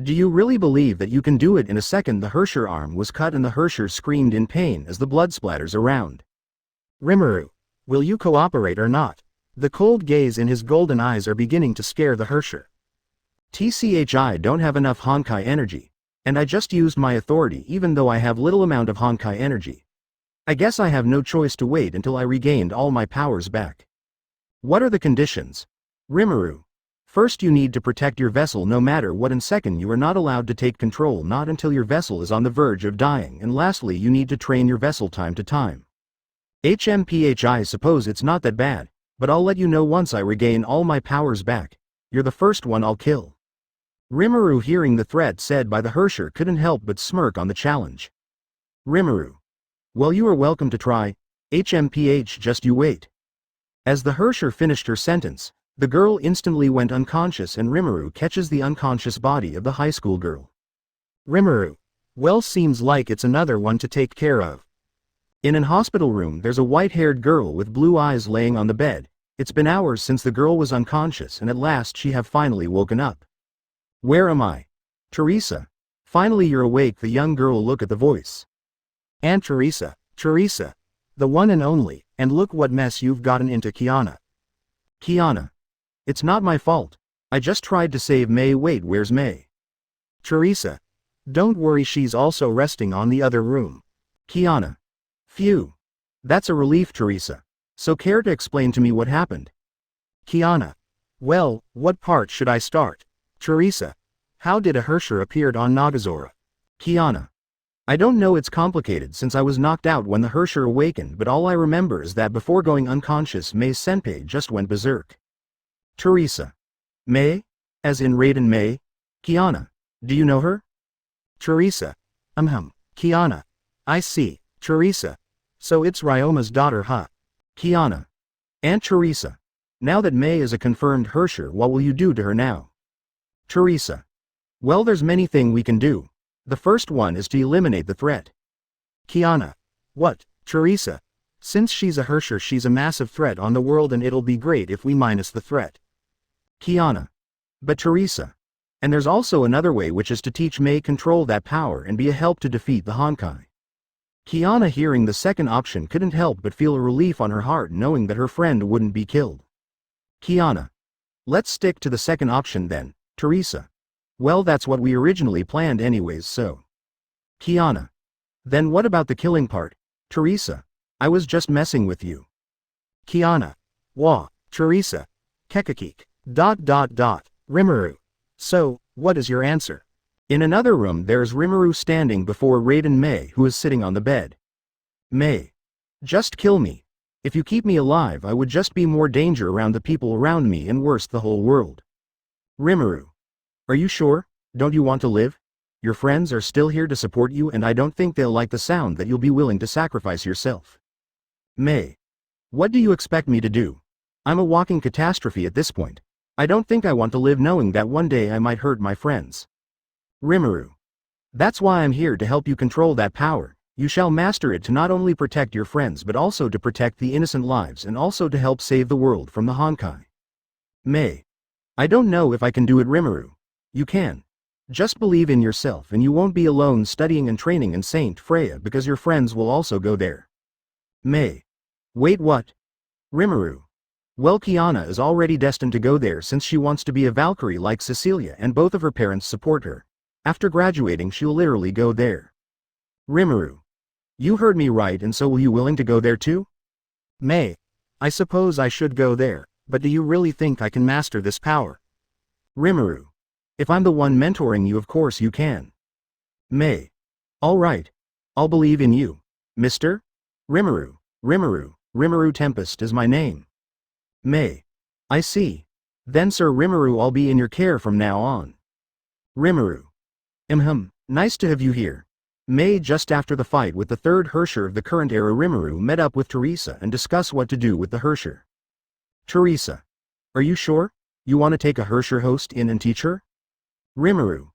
Do you really believe that you can do it? In a second the Herrscher arm was cut and the Herrscher screamed in pain as the blood splatters around. Rimuru. Will you cooperate or not? The cold gaze in his golden eyes are beginning to scare the Herrscher. I don't have enough Honkai energy. And I just used my authority even though I have little amount of Honkai energy. I guess I have no choice to wait until I regained all my powers back. What are the conditions? Rimuru. First you need to protect your vessel no matter what, and second you are not allowed to take control not until your vessel is on the verge of dying, and lastly you need to train your vessel time to time. I suppose it's not that bad, but I'll let you know once I regain all my powers back. You're the first one I'll kill. Rimuru, hearing the threat said by the Herrscher, couldn't help but smirk on the challenge. Rimuru. Well, you are welcome to try. Just you wait. As the Herrscher finished her sentence, the girl instantly went unconscious and Rimuru catches the unconscious body of the high school girl. Rimuru. Well, seems like it's another one to take care of. In an hospital room there's a white-haired girl with blue eyes laying on the bed. It's been hours since the girl was unconscious and at last she have finally woken up. Where am I? Theresa. Finally you're awake. The young girl looked at the voice. Aunt Theresa. Theresa. The one and only, and look what mess you've gotten into, Kiana. Kiana. It's not my fault. I just tried to save May. Wait, where's May? Theresa. Don't worry, she's also resting on the other room. Kiana. Phew. That's a relief, Theresa. So care to explain to me what happened? Kiana. Well, what part should I start? Theresa. How did a Herrscher appeared on Nagazora? Kiana. I don't know, it's complicated since I was knocked out when the Herrscher awakened, but all I remember is that before going unconscious May Senpai just went berserk. Theresa. May? As in Raiden May? Kiana. Do you know her? Theresa. Kiana. I see, Theresa. So it's Ryoma's daughter, huh? Kiana. Aunt Theresa. Now that May is a confirmed Herrscher, what will you do to her now? Theresa. Well, there's many things we can do. The first one is to eliminate the threat. Kiana. What, Theresa? Since she's a Herrscher, she's a massive threat on the world and it'll be great if we minus the threat. Kiana. But Theresa. And there's also another way, which is to teach May control that power and be a help to defeat the Honkai. Kiana, hearing the second option, couldn't help but feel a relief on her heart knowing that her friend wouldn't be killed. Kiana. Let's stick to the second option then, Theresa. Well, that's what we originally planned anyways, so. Kiana. Then what about the killing part, Theresa? I was just messing with you. Kiana. Wah, Theresa. Kekakik. Rimuru. So, what is your answer? In another room there's Rimuru standing before Raiden May, who is sitting on the bed. May. Just kill me. If you keep me alive I would just be more danger around the people around me and worse, the whole world. Rimuru. Are you sure? Don't you want to live? Your friends are still here to support you and I don't think they'll like the sound that you'll be willing to sacrifice yourself. May. What do you expect me to do? I'm a walking catastrophe at this point. I don't think I want to live knowing that one day I might hurt my friends. Rimuru. That's why I'm here to help you control that power. You shall master it to not only protect your friends but also to protect the innocent lives and also to help save the world from the Honkai. May. I don't know if I can do it, Rimuru. You can. Just believe in yourself and you won't be alone studying and training in Saint Freya because your friends will also go there. May. Wait, what? Rimuru. Well, Kiana is already destined to go there since she wants to be a Valkyrie like Cecilia and both of her parents support her. After graduating she'll literally go there. Rimuru. You heard me right, and so will you willing to go there too? May. I suppose I should go there, but do you really think I can master this power? Rimuru. If I'm the one mentoring you, of course you can. May. Alright. I'll believe in you. Mr. Rimuru. Rimuru Tempest is my name. May. I see. Then Sir Rimuru, I'll be in your care from now on. Rimuru. Nice to have you here. May. Just after the fight with the third Hersher of the current era, Rimuru met up with Theresa and discussed what to do with the Hersher. Theresa. Are you sure? You want to take a Hersher host in and teach her? Rimuru.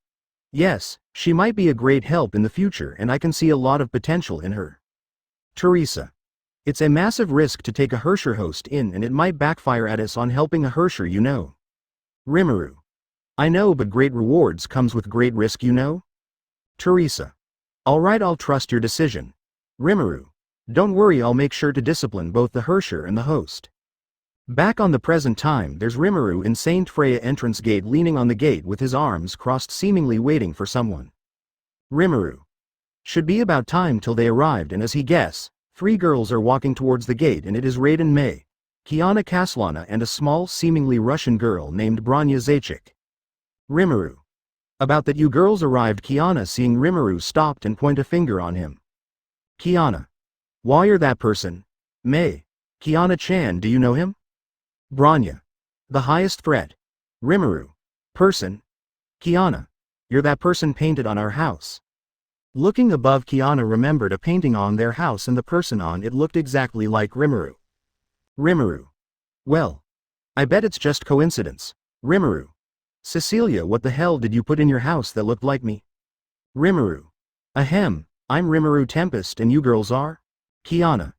Yes, she might be a great help in the future and I can see a lot of potential in her. Theresa. It's a massive risk to take a Hersher host in and it might backfire at us on helping a Hersher, you know. Rimuru. I know, but great rewards comes with great risk, you know. Theresa. Alright, I'll trust your decision. Rimuru. Don't worry, I'll make sure to discipline both the Hersher and the host. Back on the present time, there's Rimuru in Saint Freya entrance gate, leaning on the gate with his arms crossed, seemingly waiting for someone. Rimuru. Should be about time till they arrived, and as he guess, 3 girls are walking towards the gate, and it is Raiden, May, Kiana Kaslana and a small seemingly Russian girl named Branya Zacic. Rimuru. About that you girls arrived. Kiana, seeing Rimuru, stopped and point a finger on him. Kiana. Why, you're that person. May. Kiana-chan, do you know him? Branya. The highest threat. Rimuru. Person. Kiana. You're that person painted on our house. Looking above, Kiana remembered a painting on their house and the person on it looked exactly like Rimuru. Rimuru. Well. I bet it's just coincidence. Rimuru. Cecilia, what the hell did you put in your house that looked like me? Rimuru. Ahem, I'm Rimuru Tempest and you girls are? Kiana.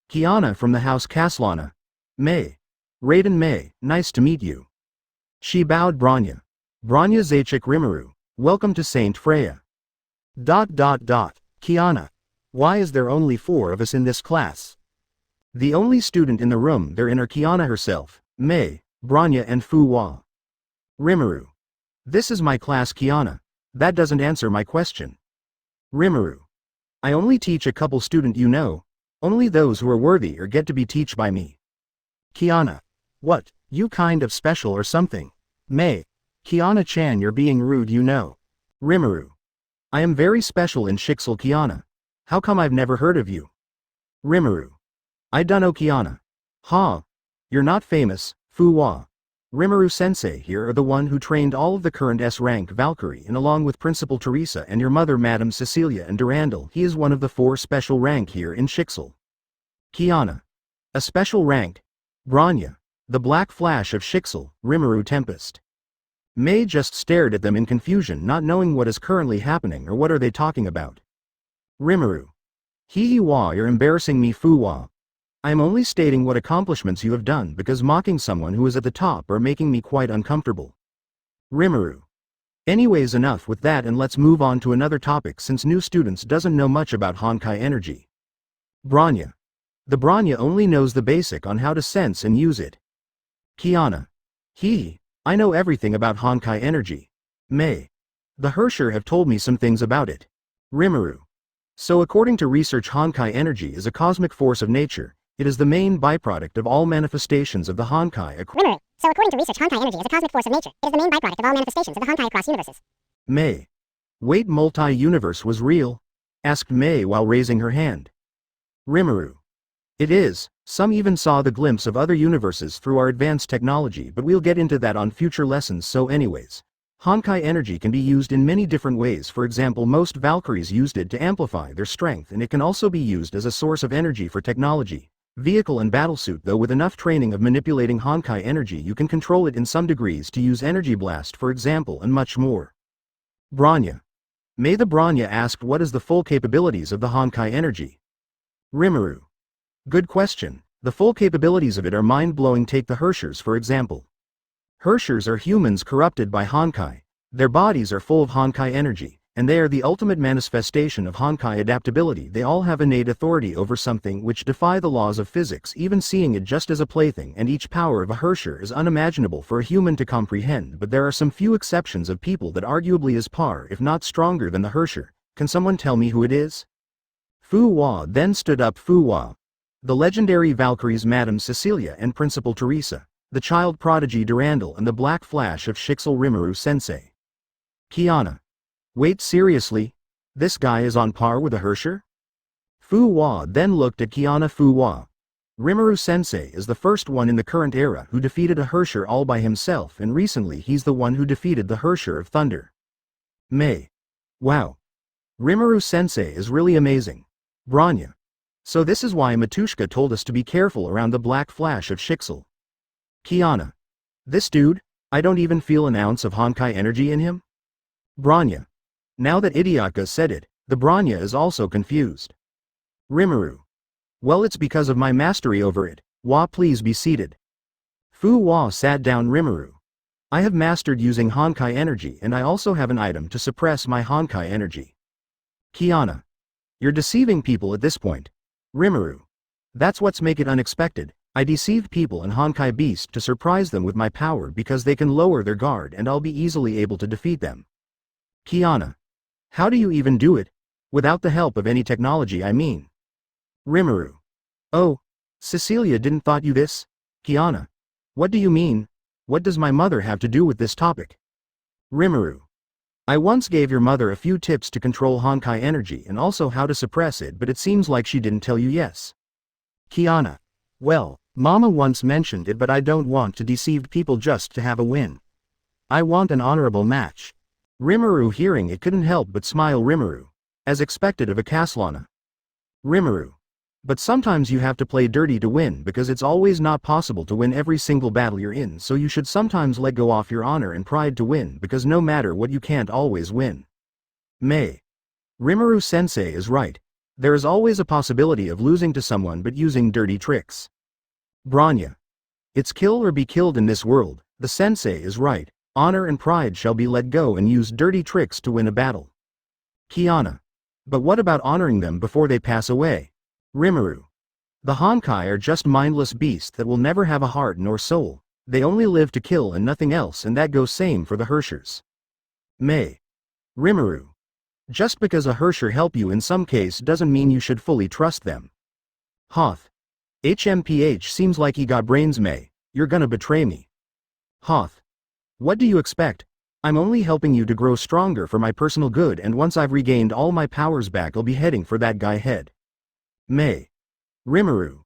Kiana from the house Kaslana. May. Raiden, May, nice to meet you. She bowed. Branya. Branya Zacic. Rimuru. Welcome to Saint Freya. ... Kiana. Why is there only 4 of us in this class? The only student in the room therein are Kiana herself, May, Branya and Fu Hua. Rimuru. This is my class, Kiana. That doesn't answer my question. Rimuru. I only teach a couple student, you know. Only those who are worthy or get to be teach by me. Kiana. What, you kind of special or something? May. Kiana-chan, you're being rude, you know. Rimuru. I am very special in Shixel, Kiana. How come I've never heard of you? Rimuru. I dunno, Kiana. Ha. You're not famous, Fu Hua. Rimuru-sensei here are the one who trained all of the current S-rank Valkyrie, and along with Principal Theresa and your mother Madam Cecilia and Durandal, he is one of the 4 special rank here in Shixel. Kiana. A special rank? Branya. The black flash of Shixel, Rimuru Tempest. May just stared at them in confusion, not knowing what is currently happening or what are they talking about. Rimuru. Hee-hee-wah, you're embarrassing me, Fu Hua. I am only stating what accomplishments you have done, because mocking someone who is at the top are making me quite uncomfortable. Rimuru. Anyways, enough with that and let's move on to another topic since new students doesn't know much about Honkai energy. Branya. The Branya only knows the basic on how to sense and use it. Kiana. I know everything about Honkai energy. May. The Hersher have told me some things about it. Rimuru. So according to research, Honkai energy is a cosmic force of nature. It is the main byproduct of all manifestations of the Honkai. Rimuru. So according to research, Honkai energy is a cosmic force of nature. It is the main byproduct of all manifestations of the Honkai across universes. May. Wait, multi-universe was real? Asked May while raising her hand. Rimuru. It is. Some even saw the glimpse of other universes through our advanced technology, but we'll get into that on future lessons. So anyways, Honkai energy can be used in many different ways. For example, most Valkyries used it to amplify their strength, and it can also be used as a source of energy for technology, vehicle and battlesuit. Though with enough training of manipulating Honkai energy you can control it in some degrees to use energy blast for example, and much more. Branya. May. The Branya asked what is the full capabilities of the Honkai energy? Rimuru. Good question. The full capabilities of it are mind-blowing. Take the Hershers for example. Hershers are humans corrupted by Honkai. Their bodies are full of Honkai energy, and they are the ultimate manifestation of Honkai adaptability. They all have innate authority over something which defy the laws of physics, even seeing it just as a plaything, and each power of a Hersher is unimaginable for a human to comprehend, but there are some few exceptions of people that arguably is par if not stronger than the Hersher. Can someone tell me who it is? Fu Hua then stood up. Fu Hua, the legendary Valkyries Madame Cecilia and Principal Theresa, the child prodigy Durandal, and the black flash of Shixel Rimuru Sensei. Kiana. Wait, seriously? This guy is on par with a Hersher? Fu Hua then looked at Kiana. Fu Hua. Rimuru Sensei is the first one in the current era who defeated a Hersher all by himself, and recently he's the one who defeated the Hersher of Thunder. Mei. Wow. Rimuru Sensei is really amazing. Branya. So this is why Matushka told us to be careful around the black flash of Shixel. Kiana. This dude? I don't even feel an ounce of Honkai energy in him? Branya. Now that Idiotka said it, the Branya is also confused. Rimuru. Well, it's because of my mastery over it. Hua, please be seated. Fu Hua sat down. Rimuru. I have mastered using Honkai energy, and I also have an item to suppress my Honkai energy. Kiana. You're deceiving people at this point. Rimuru. That's what's make it unexpected. I deceived people and Honkai Beast to surprise them with my power because they can lower their guard and I'll be easily able to defeat them. Kiana. How do you even do it? Without the help of any technology, I mean. Rimuru. Oh, Cecilia didn't thought you this? Kiana. What do you mean? What does my mother have to do with this topic? Rimuru. I once gave your mother a few tips to control Honkai energy and also how to suppress it, but it seems like she didn't tell you. Yes. Kiana. Well, Mama once mentioned it, but I don't want to deceive people just to have a win. I want an honorable match. Rimuru, hearing it, couldn't help but smile. Rimuru. As expected of a Caslana. Rimuru. But sometimes you have to play dirty to win, because it's always not possible to win every single battle you're in, so you should sometimes let go off your honor and pride to win, because no matter what you can't always win. Mei. Rimuru Sensei is right. There is always a possibility of losing to someone but using dirty tricks. Branya. It's kill or be killed in this world. The sensei is right. Honor and pride shall be let go and use dirty tricks to win a battle. Kiana. But what about honoring them before they pass away? Rimuru. The Honkai are just mindless beasts that will never have a heart nor soul. They only live to kill and nothing else, and that goes same for the Hershers. Mei. Rimuru. Just because a Hersher help you in some case doesn't mean you should fully trust them. Hoth. HMPH seems like he got brains. Mei, you're gonna betray me. Hoth. What do you expect? I'm only helping you to grow stronger for my personal good, and once I've regained all my powers back I'll be heading for that guy head. Mei. Rimuru.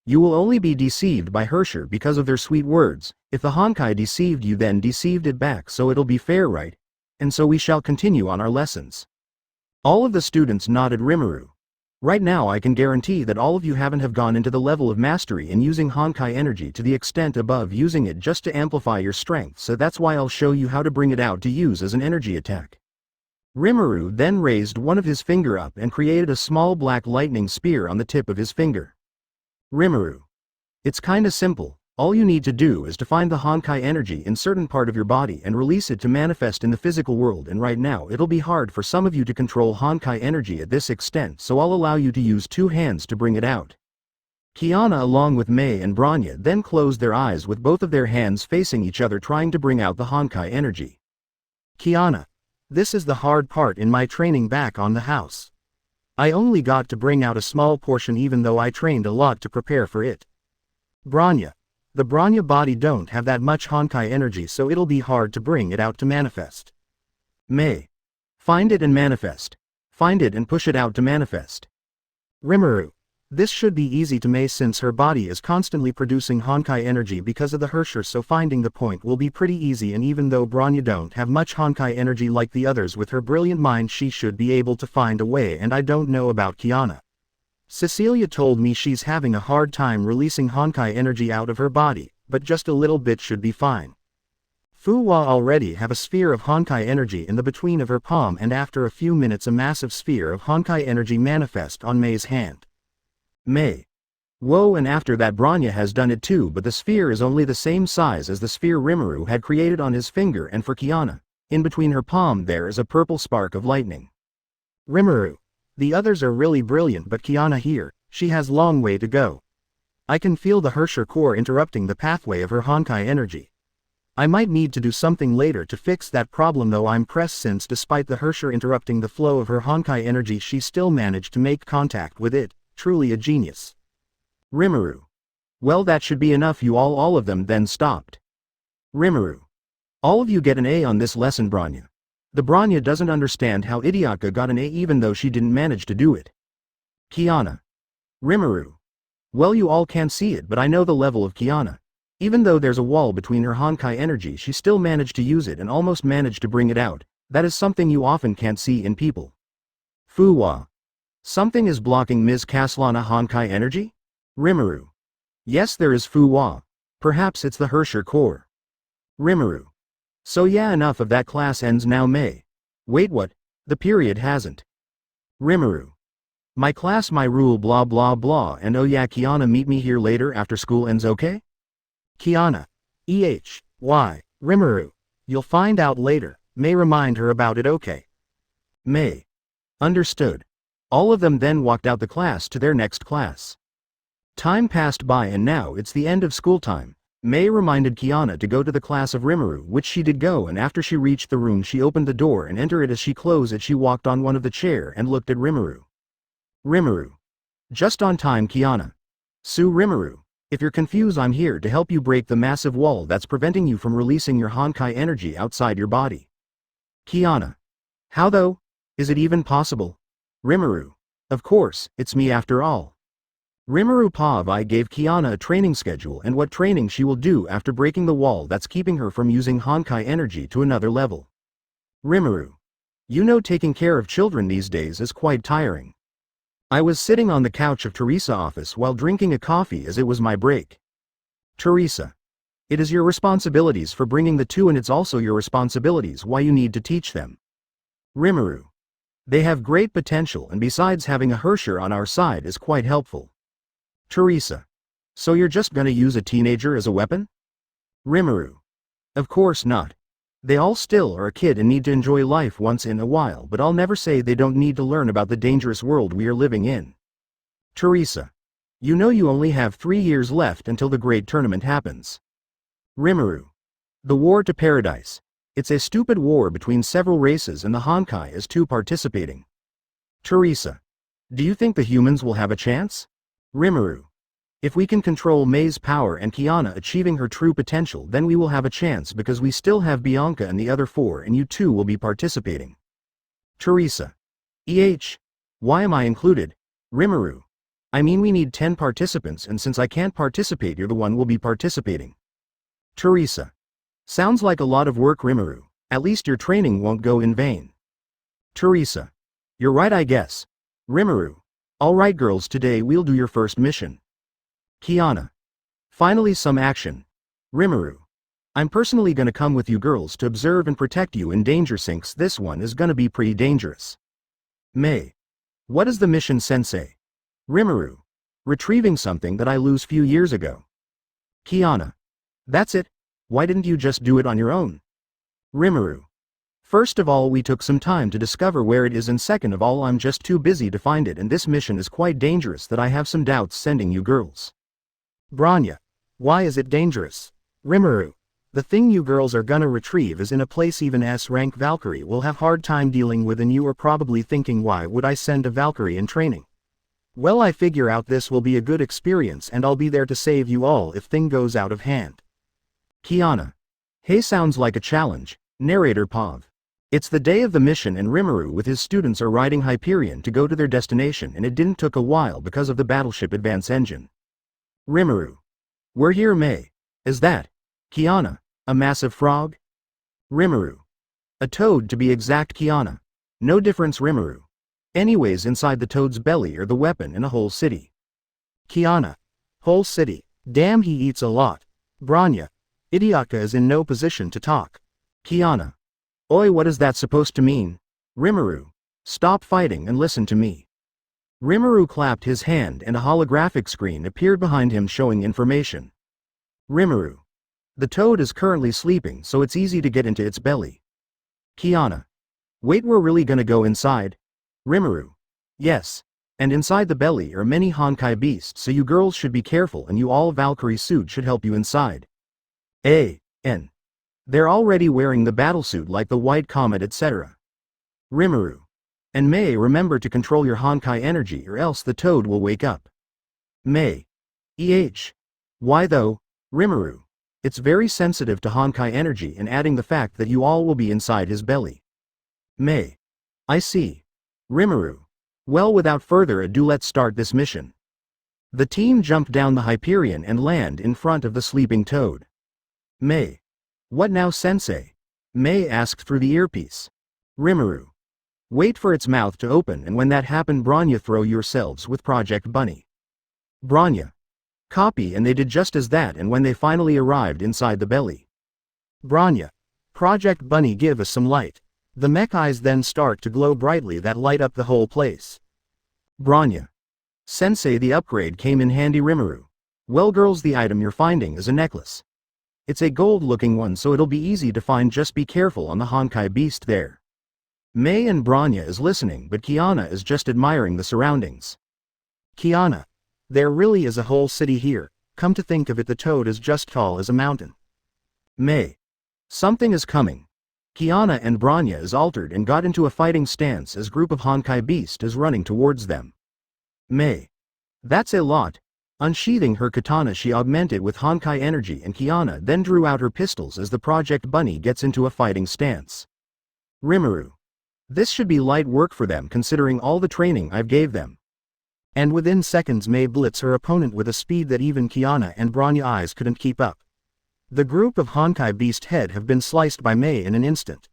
You will only be deceived by Hersher because of their sweet words. If the Honkai deceived you, then deceived it back, so it'll be fair, right? And so we shall continue on our lessons. All of the students nodded. Rimuru. Right now I can guarantee that all of you haven't gone into the level of mastery in using Honkai energy to the extent above using it just to amplify your strength, so that's why I'll show you how to bring it out to use as an energy attack. Rimuru then raised one of his finger up and created a small black lightning spear on the tip of his finger. Rimuru. It's kinda simple. All you need to do is to find the Honkai energy in certain part of your body and release it to manifest in the physical world, and right now it'll be hard for some of you to control Honkai energy at this extent, so I'll allow you to use 2 hands to bring it out. Kiana along with Mei and Branya then closed their eyes with both of their hands facing each other, trying to bring out the Honkai energy. Kiana. This is the hard part in my training back on the house. I only got to bring out a small portion even though I trained a lot to prepare for it. Branya. The Branya body don't have that much Honkai energy, so it'll be hard to bring it out to manifest. Mei. Find it and manifest. Find it and push it out to manifest. Rimuru. This should be easy to Mei since her body is constantly producing Honkai energy because of the Hersher, so finding the point will be pretty easy, and even though Branya don't have much Honkai energy like the others, with her brilliant mind she should be able to find a way, and I don't know about Kiana. Cecilia told me she's having a hard time releasing Honkai energy out of her body, but just a little bit should be fine. Fu Hua already have a sphere of Honkai energy in the between of her palm, and after a few minutes a massive sphere of Honkai energy manifest on Mei's hand. Mei. Whoa, and after that Bronya has done it too, but the sphere is only the same size as the sphere Rimuru had created on his finger, and for Kiana, in between her palm there is a purple spark of lightning. Rimuru. The others are really brilliant, but Kiana here, she has long way to go. I can feel the Herrscher core interrupting the pathway of her Honkai energy. I might need to do something later to fix that problem, though I'm pressed since despite the Herrscher interrupting the flow of her Honkai energy she still managed to make contact with it, truly a genius. Rimuru. Well, that should be enough. You all of them then stopped. Rimuru. All of you get an A on this lesson, Bronya. The Bronya doesn't understand how Idiaka got an A even though she didn't manage to do it. Kiana. Rimuru. Well, you all can't see it, but I know the level of Kiana. Even though there's a wall between her Honkai energy, she still managed to use it and almost managed to bring it out. That is something you often can't see in people. Fuwa. Something is blocking Ms. Caslana Honkai energy? Rimuru. Yes, there is Fuwa. Perhaps it's the Herrscher core. Rimuru. So yeah, enough of that. Class ends now. May. Wait, what? The period hasn't. Rimuru. My class, my rule, blah blah blah, and oh yeah, Kiana, meet me here later after school ends, okay? Kiana. Why, Rimuru. You'll find out later. May remind her about it, okay? May. Understood. All of them then walked out the class to their next class. Time passed by and now it's the end of school time. May reminded Kiana to go to the class of Rimuru, which she did go, and after she reached the room she opened the door and entered it. As she closed it she walked on one of the chair and looked at Rimuru. Rimuru. Just on time, Kiana. Sue Rimuru. If you're confused, I'm here to help you break the massive wall that's preventing you from releasing your Honkai energy outside your body. Kiana. How though? Is it even possible? Rimuru. Of course, it's me after all. Rimuru Pav, I gave Kiana a training schedule and what training she will do after breaking the wall that's keeping her from using Honkai energy to another level. Rimuru. You know, taking care of children these days is quite tiring. I was sitting on the couch of Theresa office while drinking a coffee as it was my break. Theresa. It is your responsibilities for bringing the two, and it's also your responsibilities why you need to teach them. Rimuru. They have great potential, and besides having a Herrscher on our side is quite helpful. Theresa. So you're just gonna use a teenager as a weapon? Rimuru. Of course not. They all still are a kid and need to enjoy life once in a while, but I'll never say they don't need to learn about the dangerous world we are living in. Theresa. You know you only have 3 years left until the great tournament happens. Rimuru. The war to paradise. It's a stupid war between several races and the Honkai is too participating. Theresa. Do you think the humans will have a chance? Rimuru. If we can control May's power and Kiana achieving her true potential, then we will have a chance because we still have Bianca and the other 4, and you too will be participating. Theresa. Why am I included? Rimuru. I mean, we need 10 participants, and since I can't participate, you're the one will be participating. Theresa. Sounds like a lot of work, Rimuru. At least your training won't go in vain. Theresa. You're right, I guess. Rimuru. Alright girls, today we'll do your first mission. Kiana. Finally some action. Rimuru. I'm personally gonna come with you girls to observe and protect you in danger sinks. This one is gonna be pretty dangerous. May. What is the mission, sensei? Rimuru. Retrieving something that I lose few years ago. Kiana. That's it? Why didn't you just do it on your own? Rimuru. First of all, we took some time to discover where it is, and second of all, I'm just too busy to find it, and this mission is quite dangerous that I have some doubts sending you girls. Bronya. Why is it dangerous? Rimuru. The thing you girls are gonna retrieve is in a place even S-rank Valkyrie will have hard time dealing with, and you are probably thinking, why would I send a Valkyrie in training? Well, I figure out this will be a good experience and I'll be there to save you all if thing goes out of hand. Kiana. Hey, sounds like a challenge. Narrator Pav. It's the day of the mission and Rimuru with his students are riding Hyperion to go to their destination, and it didn't took a while because of the battleship advance engine. Rimuru. We're here, May. Is that? Kiana. A massive frog? Rimuru. A toad to be exact, Kiana. No difference, Rimuru. Anyways, inside the toad's belly are the weapon and a whole city. Kiana. Whole city. Damn, he eats a lot. Bronya. Idiaka is in no position to talk. Kiana. Oi, what is that supposed to mean? Rimuru. Stop fighting and listen to me. Rimuru clapped his hand and a holographic screen appeared behind him showing information. Rimuru. The toad is currently sleeping, so it's easy to get into its belly. Kiana. Wait, we're really gonna go inside? Rimuru. Yes. And inside the belly are many Honkai beasts, so you girls should be careful and you all Valkyrie suit should help you inside. A.N. They're already wearing the battlesuit like the White Comet etc. Rimuru. And May, remember to control your Honkai energy or else the toad will wake up. May. Why though, Rimuru? It's very sensitive to Honkai energy and adding the fact that you all will be inside his belly. May. I see. Rimuru. Well, without further ado, let's start this mission. The team jump down the Hyperion and land in front of the sleeping toad. May. What now, sensei? May asked through the earpiece. Rimuru. Wait for its mouth to open, and when that happens, Bronya, throw yourselves with Project Bunny. Bronya. Copy, and they did just as that, and when they finally arrived inside the belly. Bronya. Project Bunny, give us some light. The mech eyes then start to glow brightly that light up the whole place. Bronya. Sensei, the upgrade came in handy. Rimuru. Well girls, the item you're finding is a necklace. It's a gold-looking one, so it'll be easy to find, just be careful on the Honkai beast there. May and Bronya is listening, but Kiana is just admiring the surroundings. Kiana. There really is a whole city here, come to think of it, the toad is just tall as a mountain. May. Something is coming. Kiana and Bronya is altered and got into a fighting stance as group of Honkai beast is running towards them. May. That's a lot. Unsheathing her katana, she augmented with Honkai energy, and Kiana then drew out her pistols as the Project Bunny gets into a fighting stance. Rimuru. This should be light work for them considering all the training I've gave them. And within seconds May blitz her opponent with a speed that even Kiana and Bronya eyes couldn't keep up. The group of Honkai beast head have been sliced by May in an instant.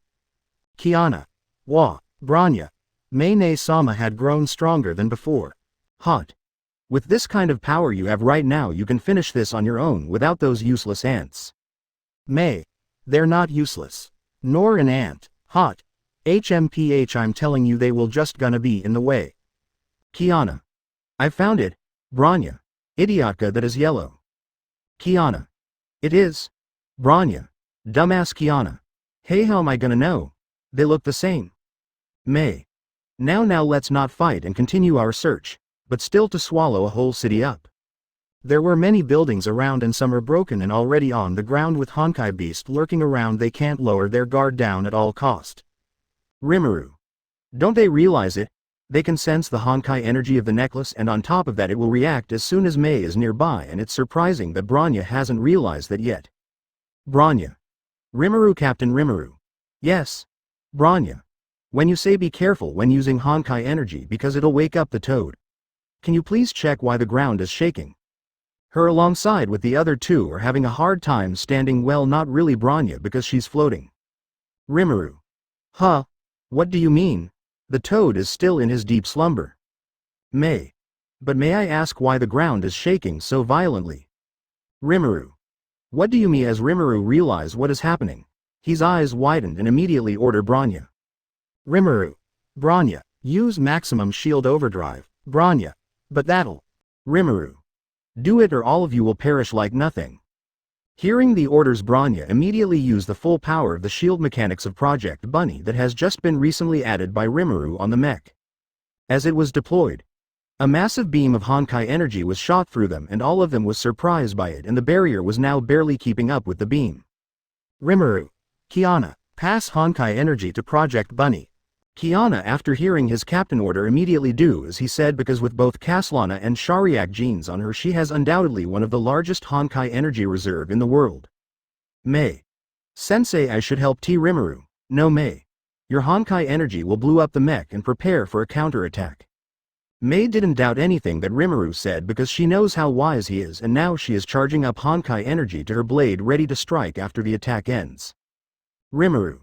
Kiana. Wah. Bronya. May Sama had grown stronger than before. Hot. With this kind of power you have right now, you can finish this on your own without those useless ants. May. They're not useless. Nor an ant. Hot. HMPH, I'm telling you, they will just gonna be in the way. Kiana. I found it. Bronya. Idiotka, that is yellow. Kiana. It is. Bronya. Dumbass Kiana. Hey, how am I gonna know? They look the same. May. Now let's not fight and continue our search, but still to swallow a whole city up. There were many buildings around and some are broken and already on the ground with Honkai beast lurking around. They can't lower their guard down at all cost. Rimuru. Don't they realize it? They can sense the Honkai energy of the necklace, and on top of that it will react as soon as May is nearby, and it's surprising that Bronya hasn't realized that yet. Bronya. Rimuru, Captain Rimuru. Yes. Bronya. When you say be careful when using Honkai energy because it'll wake up the toad. Can you please check why the ground is shaking? Her alongside with the other two are having a hard time standing. Well, not really Bronya because she's floating. Rimuru. Huh? What do you mean? The toad is still in his deep slumber. May. But may I ask why the ground is shaking so violently? Rimuru. What do you mean? As Rimuru realized what is happening, his eyes widened and immediately ordered Bronya. Rimuru. Bronya. Use maximum shield overdrive. Bronya. But that'll. Rimuru. Do it or all of you will perish like nothing. Hearing the orders, Bronya immediately used the full power of the shield mechanics of Project Bunny that has just been recently added by Rimuru on the mech. As it was deployed, a massive beam of Honkai energy was shot through them, and all of them was surprised by it, and the barrier was now barely keeping up with the beam. Rimuru. Kiana. Pass Honkai energy to Project Bunny. Kiana, after hearing his captain order, immediately do as he said, because with both Kaslana and Shariak genes on her, she has undoubtedly one of the largest Honkai energy reserve in the world. May. Sensei, I should help T. Rimuru. No, May. Your Honkai energy will blow up the mech and prepare for a counterattack. May didn't doubt anything that Rimuru said because she knows how wise he is, and now she is charging up Honkai energy to her blade ready to strike after the attack ends. Rimuru.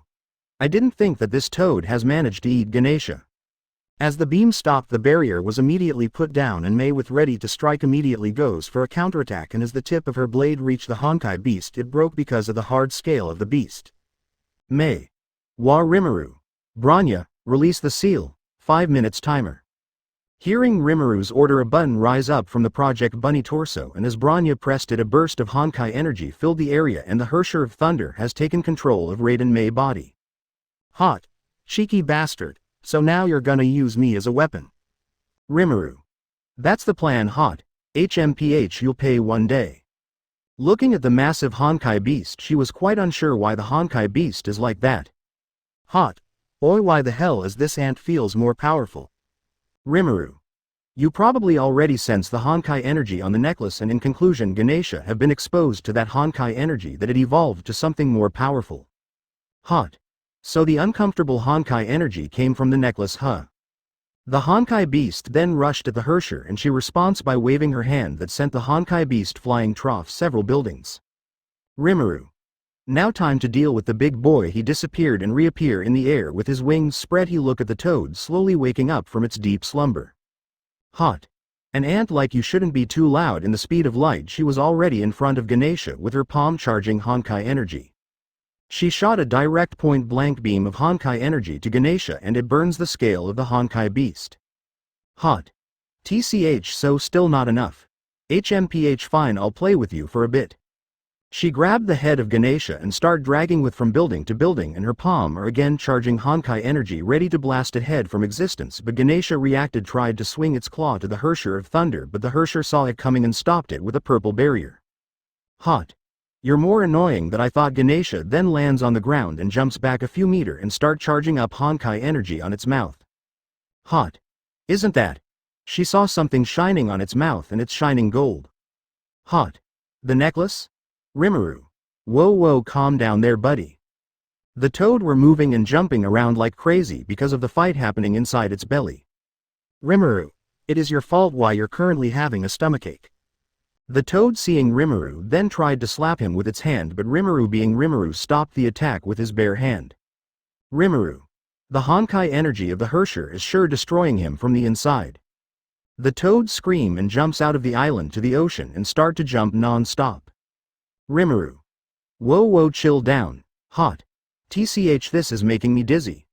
I didn't think that this toad has managed to eat Ganesha. As the beam stopped, the barrier was immediately put down, and May, with ready to strike, immediately goes for a counterattack, and as the tip of her blade reached the Honkai beast, it broke because of the hard scale of the beast. May. Wa Rimuru. Bronya, release the seal. 5 minutes timer. Hearing Rimuru's order, a button rise up from the Project Bunny torso, and as Bronya pressed it, a burst of Honkai energy filled the area and the Hersher of Thunder has taken control of Raiden Mei body. Hot. Cheeky bastard, so now you're gonna use me as a weapon. Rimuru. That's the plan, Hot. HMPH, you'll pay one day. Looking at the massive Honkai beast, she was quite unsure why the Honkai beast is like that. Hot. Oi, why the hell is this ant feels more powerful? Rimuru. You probably already sense the Honkai energy on the necklace, and in conclusion Ganesha have been exposed to that Honkai energy that it evolved to something more powerful. Hot. So the uncomfortable Honkai energy came from the necklace, huh? The Honkai beast then rushed at the Hersher and she responds by waving her hand that sent the Honkai beast flying trough several buildings. Rimuru. Now time to deal with the big boy. He disappeared and reappear in the air with his wings spread. He look at the toad slowly waking up from its deep slumber. Hot. An ant, like you shouldn't be too loud. In the speed of light she was already in front of Ganesha with her palm charging Honkai energy. She shot a direct point-blank beam of Honkai energy to Ganesha and it burns the scale of the Honkai beast. Hot. TCH, so still not enough. HMPH, fine, I'll play with you for a bit. She grabbed the head of Ganesha and start dragging with from building to building, and her palm are again charging Honkai energy ready to blast it head from existence, but Ganesha reacted, tried to swing its claw to the Hersher of Thunder, but the Hersher saw it coming and stopped it with a purple barrier. Hot. You're more annoying than I thought. Ganesha then lands on the ground and jumps back a few meters and start charging up Honkai energy on its mouth. Hot. Isn't that? She saw something shining on its mouth and it's shining gold. Hot. The necklace? Rimuru. Whoa, calm down there, buddy. The toad were moving and jumping around like crazy because of the fight happening inside its belly. Rimuru. It is your fault why you're currently having a stomachache. The toad, seeing Rimuru, then tried to slap him with its hand, but Rimuru, being Rimuru, stopped the attack with his bare hand. Rimuru. The Honkai energy of the Hersher is sure destroying him from the inside. The toad scream and jumps out of the island to the ocean and start to jump non-stop. Rimuru. Whoa, chill down. Hot. TCH, this is making me dizzy.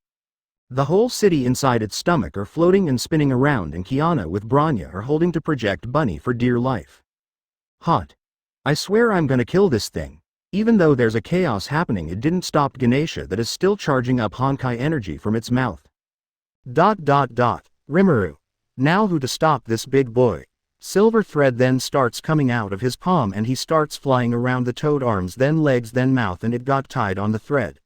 The whole city inside its stomach are floating and spinning around, and Kiana with Bronya are holding to Project Bunny for dear life. Hot. I swear I'm gonna kill this thing. Even though there's a chaos happening, it didn't stop Ganesha that is still charging up Honkai energy from its mouth. Rimuru. Now who to stop this big boy? Silver thread then starts coming out of his palm and he starts flying around the toad, arms then legs then mouth, and it got tied on the thread.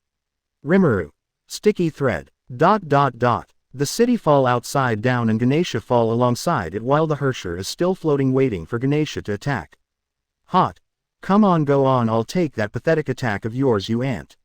Rimuru. Sticky thread. The city fall outside down and Ganesha fall alongside it while the Hersher is still floating waiting for Ganesha to attack. Hot. Come on, go on, I'll take that pathetic attack of yours, you ant.